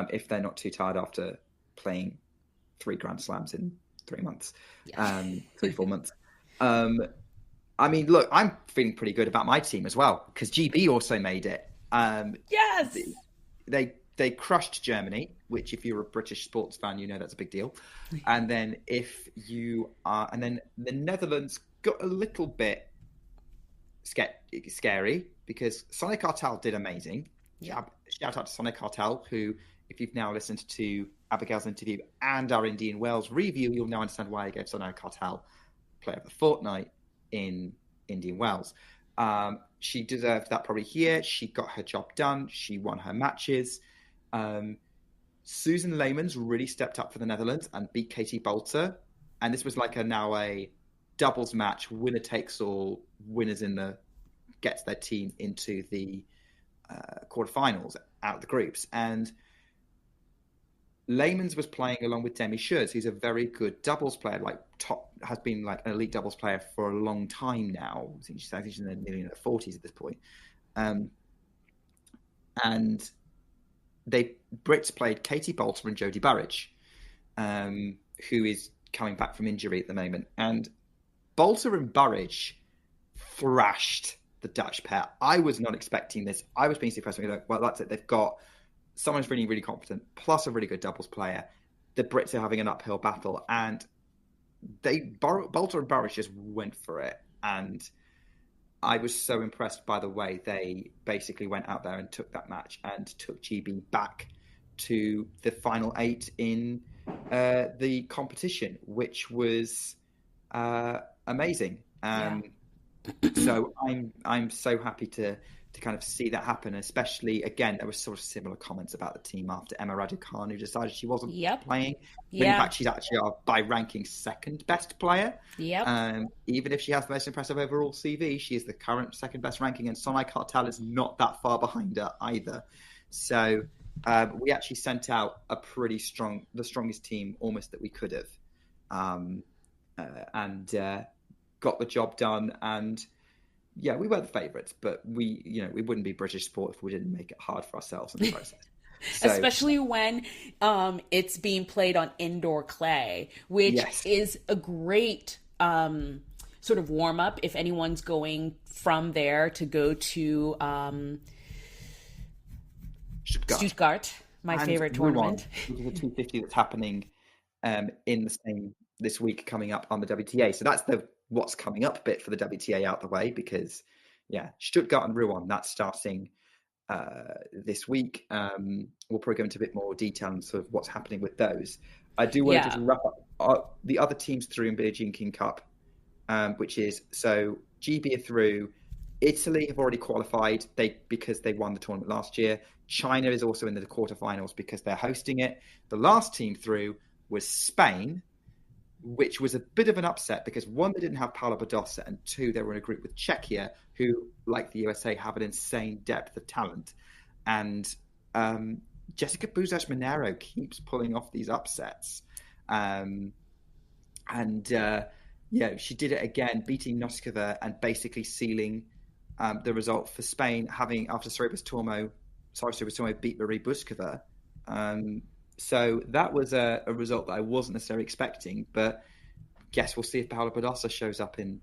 if they're not too tired after playing 3 Grand Slams in 3 months, 3-4 months. I mean, look, I'm feeling pretty good about my team as well, because GB also made it. Yes! They crushed Germany, which if you're a British sports fan, that's a big deal. And then and then the Netherlands got a little bit scary because Sonic Cartel did amazing. Yeah. Shout out to Sonic Cartel, who, if you've now listened to Abigail's interview and our Indian Wales review, you'll now understand why I gave Sonic Cartel Player of the Fortnight in Indian Wales. She deserved that probably here. She got her job done. She won her matches. Susan Leymans really stepped up for the Netherlands and beat Katie Bolter. And this was like a doubles match, winner takes all. Winners gets their team into the quarterfinals out of the groups. And Leymans was playing along with Demi Schurz, who's a very good doubles player, has been like an elite doubles player for a long time now. I think she's nearly in her 40s at this point. And Brits played Katie Bolter and Jodie Burrage, who is coming back from injury at the moment. And Bolter and Burrage thrashed the Dutch pair. I was not expecting this. I was being surprised. Well, that's it. They've got someone who's really, really competent, plus a really good doubles player. The Brits are having an uphill battle, and Bolter and Burrage just went for it. And I was so impressed by the way they basically went out there and took that match and took GB back to the final 8 in the competition, which was amazing. So I'm so happy to kind of see that happen, especially, again, there were sort of similar comments about the team after Emma Raducanu who decided she wasn't playing. But in fact, she's actually by ranking second best player. Even if she has the most impressive overall CV, she is the current second best ranking, and Sonai Cartel is not that far behind her either. So we actually sent out the strongest team almost that we could have, and got the job done. And yeah, we were the favourites, but we wouldn't be British sport if we didn't make it hard for ourselves in the process. So, especially when it's being played on indoor clay, which is a great sort of warm up if anyone's going from there to go to Stuttgart, my favorite tournament. Which is the 250 that's happening in the same this week coming up on the WTA. So that's what's coming up bit for the WTA out the way, because Stuttgart and Rouen, that's starting this week. We'll probably go into a bit more detail on sort of what's happening with those. I do want to just wrap up the other teams through in Billie Jean King Cup, which is so GB are through. Italy have already qualified because they won the tournament last year. China is also in the quarterfinals because they're hosting it. The last team through was Spain, which was a bit of an upset because one, they didn't have Paula Badosa, and two, they were in a group with Czechia, who, like the USA, have an insane depth of talent. And Jessica Buzas-Monero keeps pulling off these upsets. She did it again, beating Noskova and basically sealing the result for Spain, having after Sorribes Tormo beat Marie Buskova. So that was a result that I wasn't necessarily expecting, but guess we'll see if Paula Badosa shows up in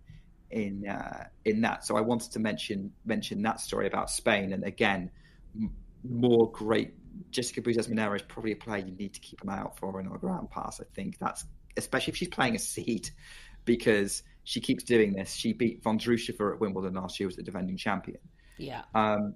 that. So I wanted to mention that story about Spain, and again, more great. Jessica Buzas-Monero is probably a player you need to keep an eye out for in our ground pass. I think that's, especially if she's playing a seed, because she keeps doing this. She beat Von Drusova at Wimbledon last year, was the defending champion. Yeah. And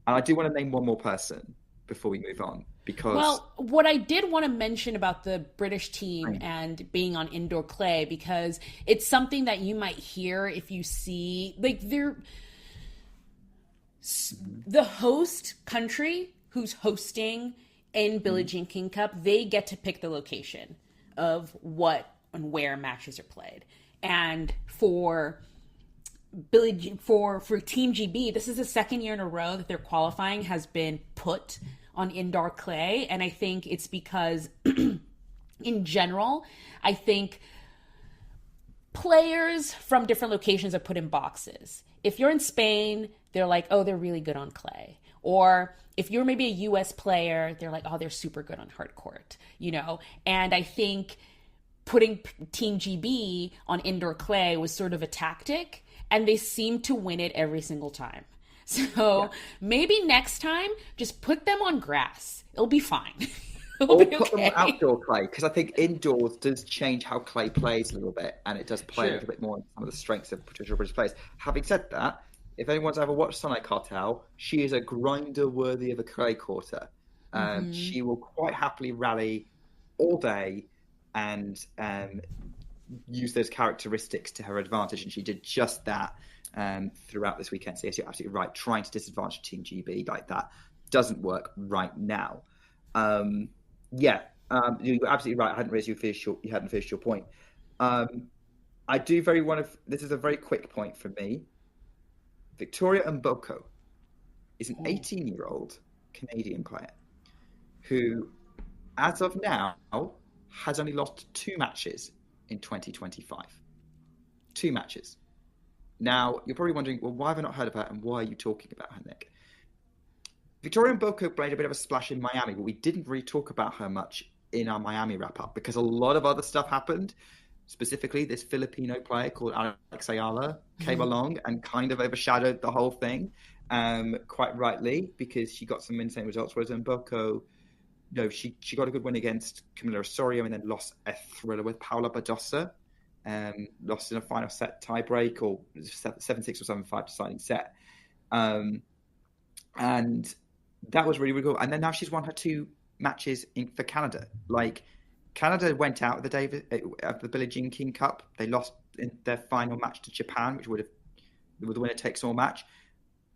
I do want to name one more person before we move on, because... Well, what I did want to mention about the British team and being on indoor clay, because it's something that you might hear if you see, like, they're... The host country who's hosting in Billie Jean King Cup, they get to pick the location of what and where matches are played. And for Team GB, this is the second year in a row that their qualifying has been put on indoor clay. And I think it's because in general, I think players from different locations are put in boxes. If you're in Spain, they're like, oh, they're really good on clay. Or if you're maybe a US player, they're like, oh, they're super good on hard court, you know? And I think putting Team GB on indoor clay was sort of a tactic, and they seem to win it every single time. So maybe next time, just put them on grass. It'll be fine. Or put them on outdoor clay, because I think indoors does change how clay plays a little bit, and it does play a little bit more on some of the strengths of potential British players. Having said that, if anyone's ever watched Sonnet Cartel, she is a grinder worthy of a clay quarter. She will quite happily rally all day and use those characteristics to her advantage, and she did just that throughout this weekend. So yes, you're absolutely right. Trying to disadvantage Team GB like that doesn't work right now. You're absolutely right. I hadn't realized you hadn't finished your point. I do this is a very quick point for me. Victoria Mboko is an 18-year-old Canadian player who, as of now, has only lost 2 matches in 2025. 2 matches. Now, you're probably wondering, well, why have I not heard of her, and why are you talking about her, Nick? Victoria Mboko made a bit of a splash in Miami, but we didn't really talk about her much in our Miami wrap-up because a lot of other stuff happened. Specifically, this Filipino player called Alex Ayala came along and kind of overshadowed the whole thing, quite rightly, because she got some insane results, whereas Mboko, she got a good win against Camila Osorio and then lost a thriller with Paula Badosa, lost in a final set tiebreak, or 7-6 or 7-5 deciding set. And that was really, really cool. And then now she's won her 2 matches for Canada. Like, Canada went out of the Billie Jean King Cup. They lost in their final match to Japan, which was the winner-takes-all match.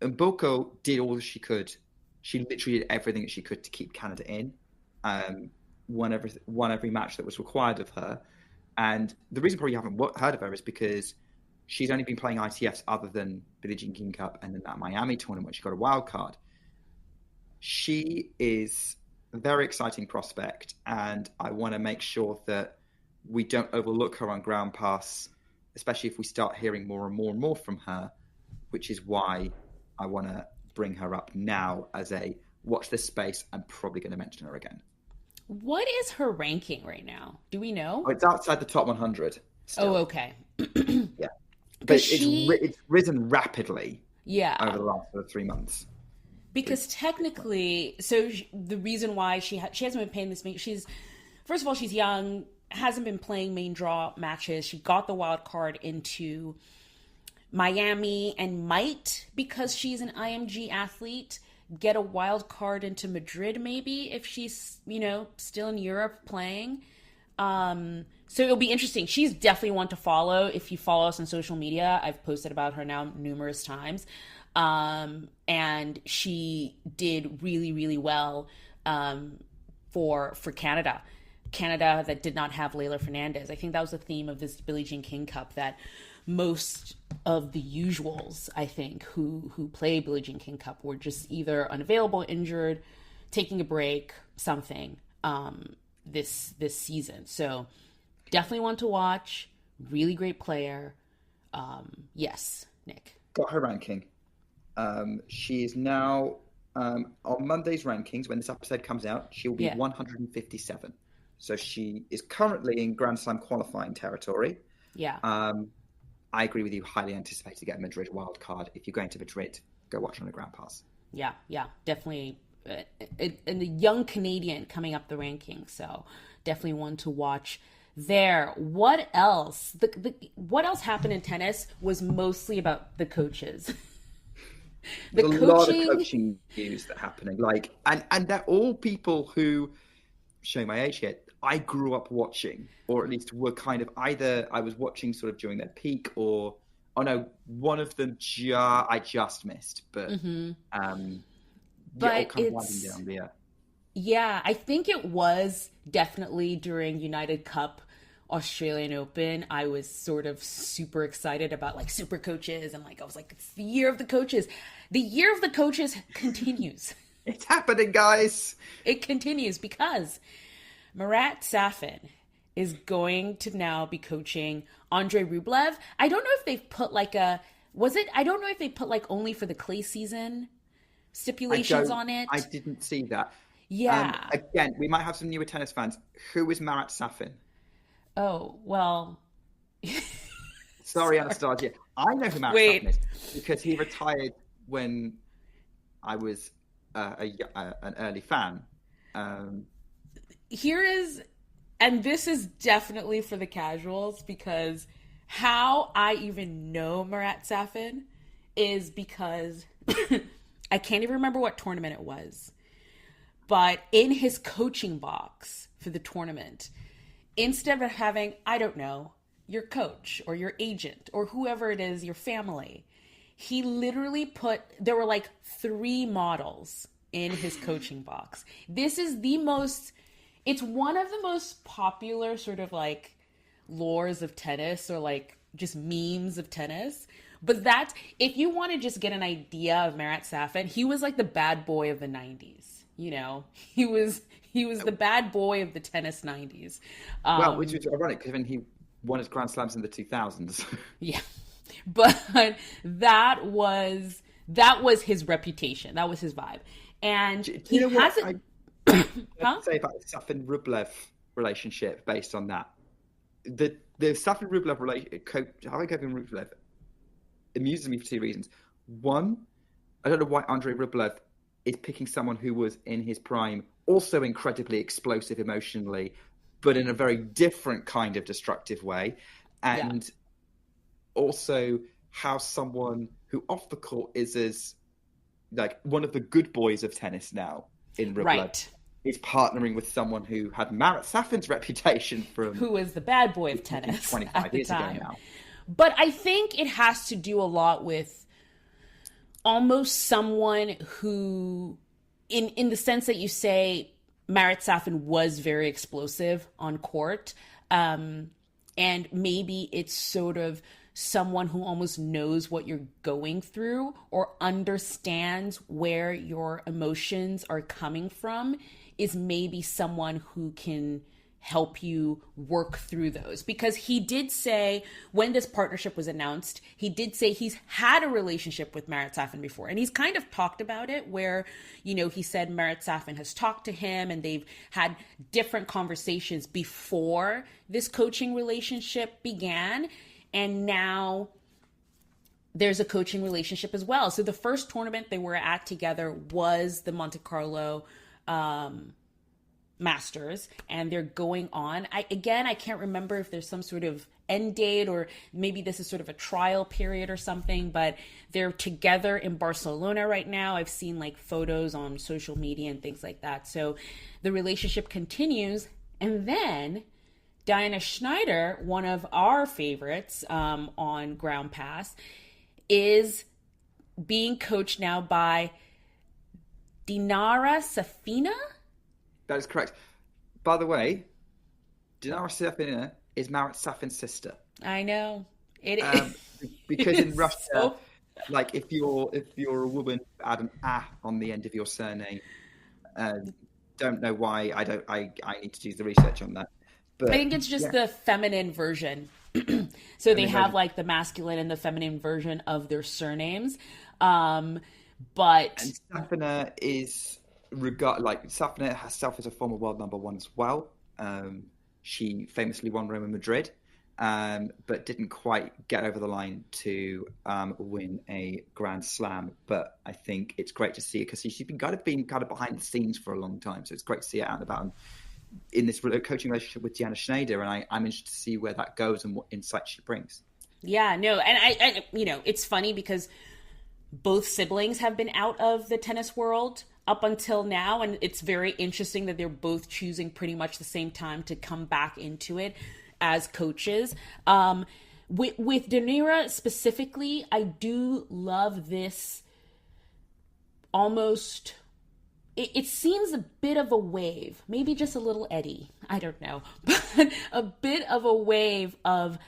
And Mboko did all that she could. She literally did everything that she could to keep Canada in. Won every match that was required of her. And the reason probably you haven't heard of her is because she's only been playing ITFs other than Billie Jean King Cup and then that Miami tournament where she got a wild card. She is a very exciting prospect, and I want to make sure that we don't overlook her on ground pass, especially if we start hearing more and more and more from her, which is why I want to bring her up now as a watch this space. I'm probably going to mention her again. What is her ranking right now? Do we know? Oh, it's outside the top 100 still. Oh, okay. Yeah. But it's risen rapidly over the last 3 months. Because technically, so the reason why she hasn't been playing this, first of all, she's young, hasn't been playing main draw matches. She got the wild card into Miami and might, because she's an IMG athlete, get a wild card into Madrid maybe if she's, still in Europe playing. So it'll be interesting. She's definitely one to follow. If you follow us on social media, I've posted about her now numerous times. And she did really, really well for Canada. Canada that did not have Leylah Fernandez. I think that was the theme of this Billie Jean King Cup, that most of the usuals, I think, who play Billie Jean King Cup were just either unavailable, injured, taking a break, something, this season. So definitely one to watch. Really great player. Yes, Nick. Got her ranking. She is now on Monday's rankings. When this episode comes out, she will be 157. So she is currently in Grand Slam qualifying territory. Yeah. I agree with you. Highly anticipated to get a Madrid wild card. If you're going to Madrid, go watch on a Grand Pass. Yeah, definitely. And a young Canadian coming up the rankings, so definitely one to watch there. What else? What else happened in tennis was mostly about the coaches. There's a lot of coaching news that happening. And they're all people who, showing my age here, I grew up watching, or at least were kind of either I was watching sort of during their peak, or one of them I just missed, but all kind of winding down. Yeah, I think it was definitely during United Cup, Australian Open. I was sort of super excited about like super coaches, and I was like, it's the year of the coaches. The year of the coaches continues. It's happening, guys. It continues because Marat Safin is going to now be coaching Andrei Rublev. I don't know if they've put I don't know if they put only for the clay season stipulations on it. I didn't see that. Yeah. Again, we might have some newer tennis fans. Who is Marat Safin? Oh, well. Sorry, Anastasia. I know who Marat Safin is because he retired when I was an early fan. Here is, and this is definitely for the casuals, because how I even know Marat Safin is because I can't even remember what tournament it was, but in his coaching box for the tournament, instead of having, I don't know, your coach or your agent or whoever it is, your family, he literally there were 3 models in his coaching box. This is it's one of the most popular sort of lores of tennis, or just memes of tennis. But if you want to just get an idea of Marat Safin, he was the bad boy of the 90s. He was the bad boy of the tennis 90s. Which was ironic because he won his Grand Slams in the 2000s. Yeah. But that was his reputation. That was his vibe. And he hasn't. Say about the Safin Rublev relationship based on that. The Safin Rublev Rublev amuses me for 2 reasons. One, I don't know why Andrei Rublev is picking someone who was in his prime, also incredibly explosive emotionally, but in a very different kind of destructive way. And also how someone who off the court is as one of the good boys of tennis now in Rublev is partnering with someone who had Marat Safin's reputation from... Who was the bad boy of tennis 25 years ago now. But I think it has to do a lot with almost someone who, in the sense that you say Marat Safin was very explosive on court, and maybe it's sort of someone who almost knows what you're going through or understands where your emotions are coming from, is maybe someone who can help you work through those. Because he did say, when this partnership was announced, he did say he's had a relationship with Marat Safin before. And he's kind of talked about it where, he said Marat Safin has talked to him and they've had different conversations before this coaching relationship began. And now there's a coaching relationship as well. So the first tournament they were at together was the Monte Carlo Masters, and they're going on. I can't remember if there's some sort of end date, or maybe this is sort of a trial period or something, but they're together in Barcelona right now. I've seen photos on social media and things like that. So the relationship continues. And then Diana Schneider, one of our favorites on Ground Pass, is being coached now by Dinara Safina. That is correct. By the way, Dinara Safina is Marat Safin's sister. I know it because in Russia, so... like if you're a woman, add an on the end of your surname. Don't know why. I need to do the research on that. But I think it's just the feminine version. So they have like the masculine and the feminine version of their surnames. But and Safina is Safina herself is a former world number one as well. She famously won Roma Madrid, but didn't quite get over the line to win a Grand Slam. But I think it's great to see her because she's been kind of behind the scenes for a long time. So it's great to see her out and about in this coaching relationship with Diana Schneider, and I'm interested to see where that goes and what insight she brings. Yeah, no, and I it's funny because both siblings have been out of the tennis world up until now, and it's very interesting that they're both choosing pretty much the same time to come back into it as coaches. With Dinara specifically, I do love this almost... It seems a bit of a wave, maybe just a little eddy, I don't know, but a bit of a wave of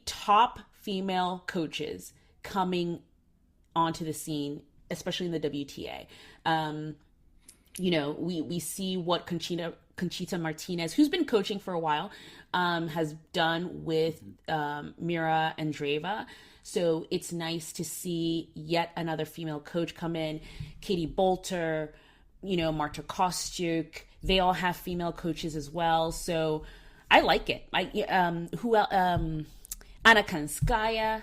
top female coaches coming onto the scene, especially in the WTA. We see what Conchita Martinez, who's been coaching for a while, has done with Mira Andreeva. So it's nice to see yet another female coach come in. Katie Bolter, Marta Kostyuk, they all have female coaches as well. So I like it. Anna Kanskaya.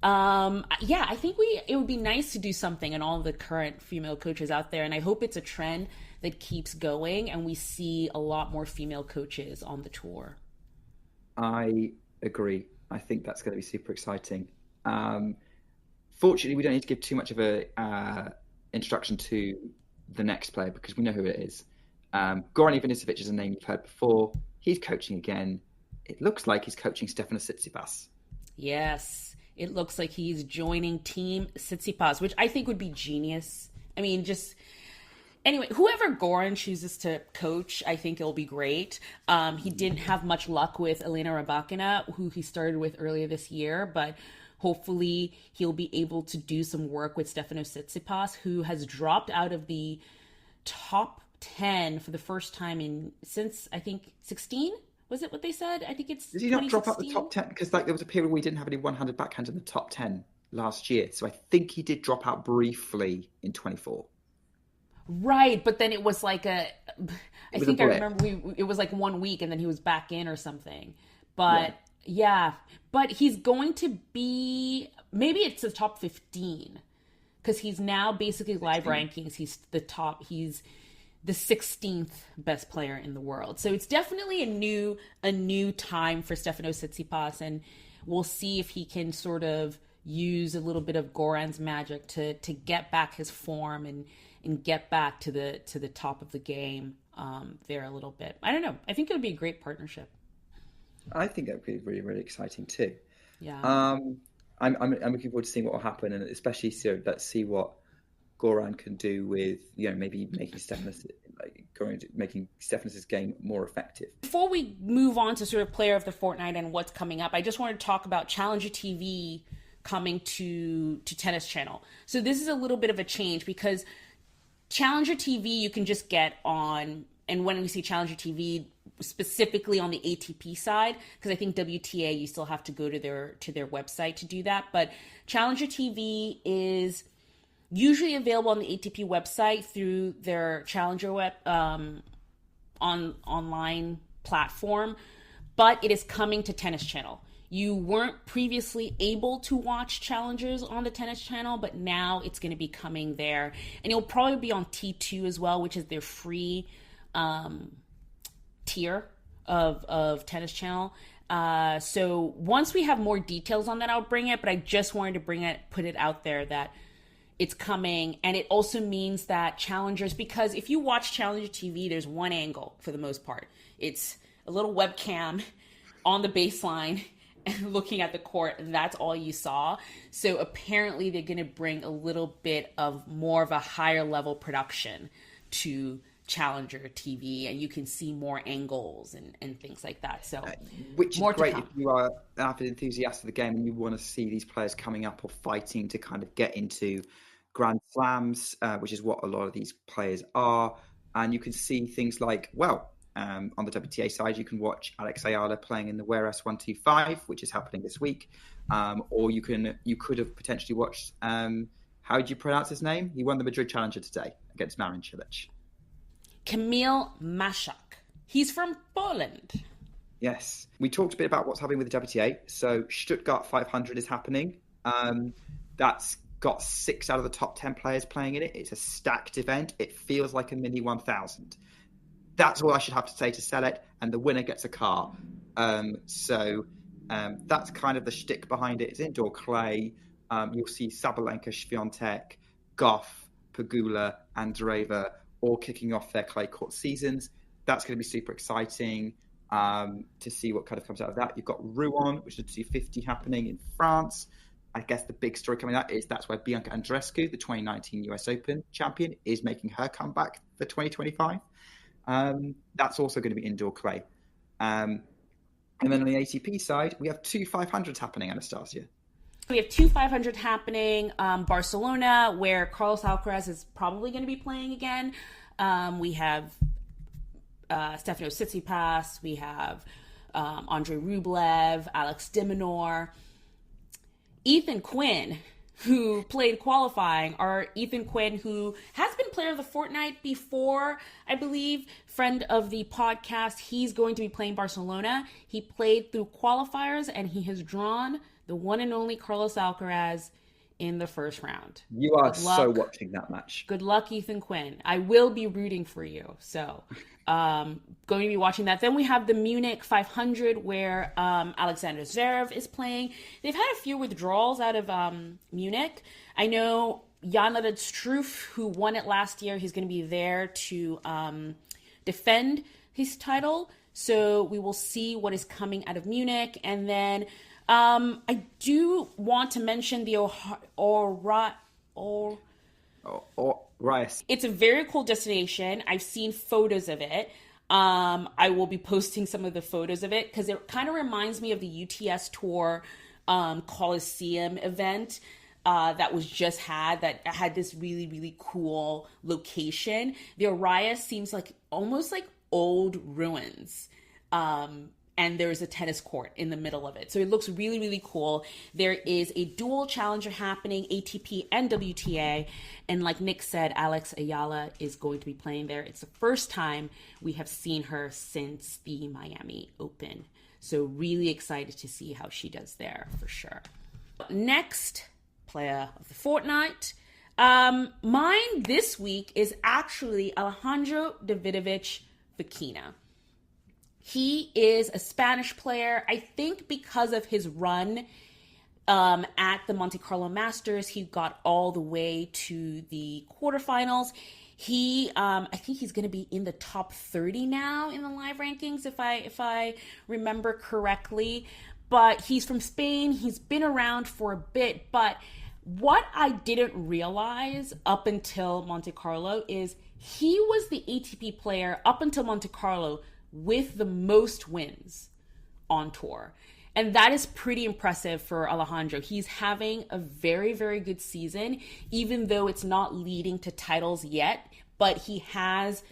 I think it would be nice to do something and all the current female coaches out there. And I hope it's a trend that keeps going and we see a lot more female coaches on the tour. I agree. I think that's going to be super exciting. Fortunately, we don't need to give too much of a introduction to the next player because we know who it is. Goran Ivanisevic is a name you've heard before. He's coaching again. It looks like he's coaching Stefanos Tsitsipas. Yes, it looks like he's joining Team Tsitsipas, which I think would be genius. I mean, anyway, whoever Goran chooses to coach, I think it'll be great. He didn't have much luck with Elena Rybakina, who he started with earlier this year, but hopefully he'll be able to do some work with Stefanos Tsitsipas, who has dropped out of the top 10 for the first time since, I think, 16? Was it what they said? I think it's Did he not drop out the top 10? Because there was a period where we didn't have any one-handed backhand in the top 10 last year. So I think he did drop out briefly in 24. Right, but then it was like I remember it was like 1 week and then he was back in or something. But yeah, but he's going to be, maybe it's the top 15 because he's now basically live rankings. He's the 16th best player in the world. So it's definitely a new time for Stefanos Tsitsipas, and we'll see if he can sort of use a little bit of Goran's magic to get back his form and get back to the top of the game there a little bit. I don't know. I think it would be a great partnership. I think that would be really, really exciting too. Yeah. I'm looking forward to seeing what will happen, and especially let's see what Goran can do with maybe making Stefanos' game more effective. Before we move on to sort of player of the fortnight and what's coming up, I just want to talk about Challenger TV coming to Tennis Channel. So this is a little bit of a change because Challenger TV you can just get on, and when we say Challenger TV, specifically on the ATP side, because I think WTA you still have to go to their website to do that, but Challenger TV is usually available on the ATP website through their Challenger web online platform, but it is coming to Tennis Channel. You weren't previously able to watch Challengers on the Tennis Channel, but now it's going to be coming there. And it'll probably be on T2 as well, which is their free tier of Tennis Channel. So once we have more details on that, I'll bring it, but I just wanted to put it out there that it's coming. And it also means that Challengers, because if you watch Challenger TV, there's one angle for the most part. It's a little webcam on the baseline and looking at the court, and that's all you saw. So apparently they're going to bring a little bit of more of a higher level production to Challenger TV, and you can see more angles and things like that. So which more is great to if come. you are an avid enthusiast of the game and you want to see these players coming up or fighting to kind of get into Grand Slams, which is what a lot of these players are. And you can see things like, on the WTA side, you can watch Alex Ayala playing in the WRS 125, which is happening this week. Or you could have potentially watched, how do you pronounce his name? He won the Madrid Challenger today against Marin Cilic. Kamil Maszak. He's from Poland. Yes. We talked a bit about what's happening with the WTA. So Stuttgart 500 is happening. That's got 6 out of the top 10 players playing in it. It's a stacked event. It feels like a mini 1000. That's all I should have to say to sell it. And the winner gets a car. So that's kind of the shtick behind it. It's indoor clay. You'll see Sabalenka, Swiatek, Goff, Pegula, Andreeva all kicking off their clay court seasons. That's going to be super exciting to see what kind of comes out of that. You've got Rouen, which is the 250 happening in France. I guess the big story coming out is that's where Bianca Andreescu, the 2019 US Open champion, is making her comeback for 2025. That's also going to be indoor clay. And then on the ATP side, we have 2 500s happening, Anastasia. We have 2 500 happening. Barcelona, where Carlos Alcaraz is probably going to be playing again. We have Stefano Tsitsipas. We have Andrei Rublev, Alex de Minaur. Ethan Quinn, who played qualifying, or Ethan Quinn, who has been player of the Fortnight before, I believe, friend of the podcast. He's going to be playing Barcelona. He played through qualifiers, and he has drawn the one and only Carlos Alcaraz in the first round. You are so watching that match. Good luck, Ethan Quinn. I will be rooting for you. So going to be watching that. Then we have the Munich 500 where Alexander Zverev is playing. They've had a few withdrawals out of Munich. I know Jan-Lennard Struff, who won it last year, he's going to be there to defend his title. So we will see what is coming out of Munich. And then I do want to mention the Rice. It's a very cool destination. I've seen photos of it. I will be posting some of the photos of it because it kind of reminds me of the UTS Tour Coliseum event that was just that had this really, really cool location. The Araya seems like almost like old ruins. And there's a tennis court in the middle of it. So it looks really, really cool. There is a dual challenger happening, ATP and WTA. And like Nick said, Alex Ayala is going to be playing there. It's the first time we have seen her since the Miami Open. So really excited to see how she does there for sure. Next player of the fortnight. Mine this week is actually Alejandro Davidovich Fokina. He is a Spanish player. I think because of his run at the Monte Carlo Masters, he got all the way to the quarterfinals. I think he's going to be in the top 30 now in the live rankings, if I remember correctly. But he's from Spain. He's been around for a bit. But what I didn't realize up until Monte Carlo is he was the ATP player up until Monte Carlo with the most wins on tour. And that is pretty impressive for Alejandro. He's having a very, very good season, even though it's not leading to titles yet, but he has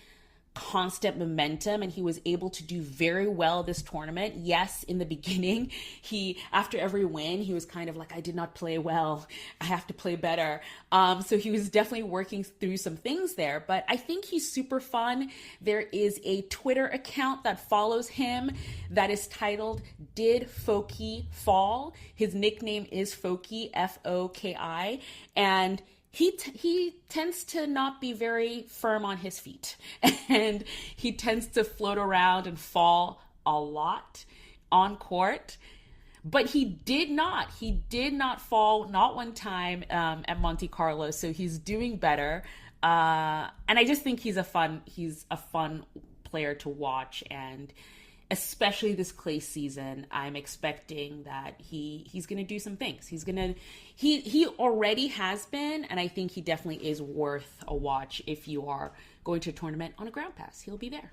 constant momentum and he was able to do very well this tournament. Yes, in the beginning, after every win, he was kind of like, I did not play well. I have to play better. So he was definitely working through some things there, but I think he's super fun. There is a Twitter account that follows him that is titled Did Foki Fall? His nickname is Foki, F-O-K-I, and he tends to not be very firm on his feet, and he tends to float around and fall a lot on court. But he did not fall, not one time at Monte Carlo. So he's doing better, and I just think he's a fun player to watch, and especially this clay season, I'm expecting that he's going to do some things. He already has been, and I think he definitely is worth a watch if you are going to a tournament on a ground pass. He'll be there.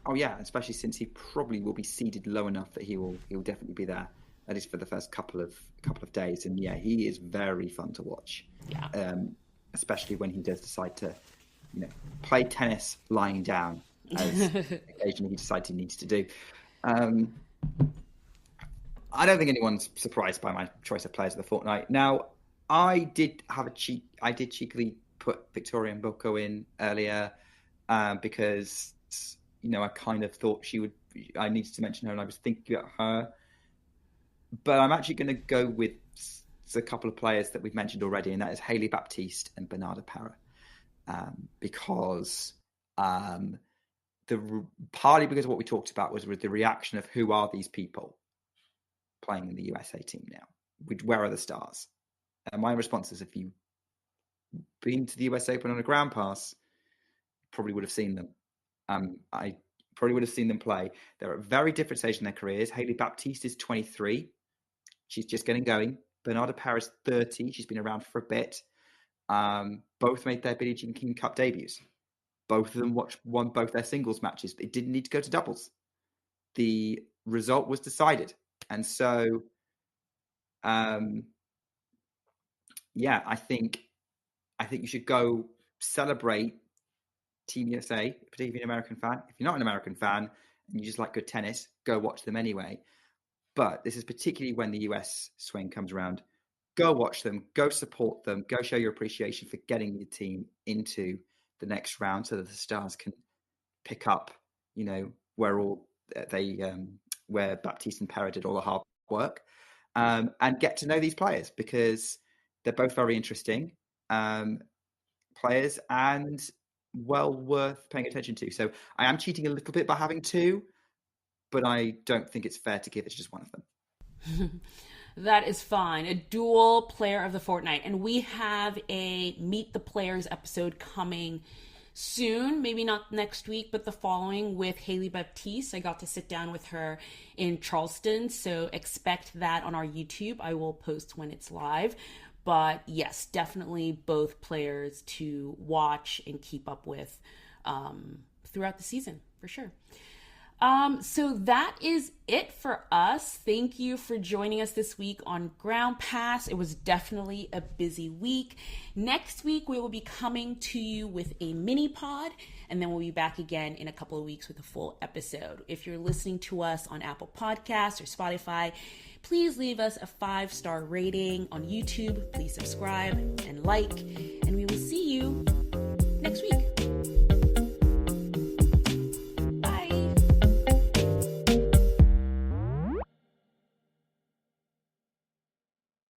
Oh yeah, especially since he probably will be seeded low enough that he'll definitely be there, at least for the first couple of days. And yeah, he is very fun to watch. Yeah. Especially when he does decide to, play tennis lying down, as occasionally he decides he needs to do. I don't think anyone's surprised by my choice of players of the fortnight. Now, I did cheekily put Victoria Mboko in earlier because I kind of thought I needed to mention her, and I was thinking about her. But I'm actually going to go with a couple of players that we've mentioned already, and that is Hailey, Baptiste, and Bernarda Pera. Because partly because of what we talked about was the reaction of who are these people playing in the USA team now? Where are the stars? And my response is, if you've been to the US Open on a ground pass, probably would have seen them. I probably would have seen them play. They're at very different stages in their careers. Hailey Baptiste is 23. She's just getting going. Bernarda Pera is 30. She's been around for a bit. Both made their Billie Jean King Cup debuts. Both of them won both their singles matches. It didn't need to go to doubles. The result was decided. And so, I think you should go celebrate Team USA, particularly if you're an American fan. If you're not an American fan and you just like good tennis, go watch them anyway. But this is particularly when the US swing comes around. Go watch them, go support them, go show your appreciation for getting your team into the next round so that the stars can pick up, where Baptiste and Pera did all the hard work, and get to know these players, because they're both very interesting players and well worth paying attention to. So I am cheating a little bit by having two, but I don't think it's fair to give it to just one of them. That is fine. A dual player of the fortnight. And we have a Meet the Players episode coming soon, maybe not next week, but the following, with Hailey Baptiste. I got to sit down with her in Charleston, so expect that on our YouTube. I will post when it's live. But yes, definitely both players to watch and keep up with throughout the season, for sure. So that is it for us. Thank you for joining us this week on Ground Pass. It was definitely a busy week. Next week, we will be coming to you with a mini pod, and then we'll be back again in a couple of weeks with a full episode. If you're listening to us on Apple Podcasts or Spotify, please leave us a 5-star rating. On YouTube, please subscribe and like.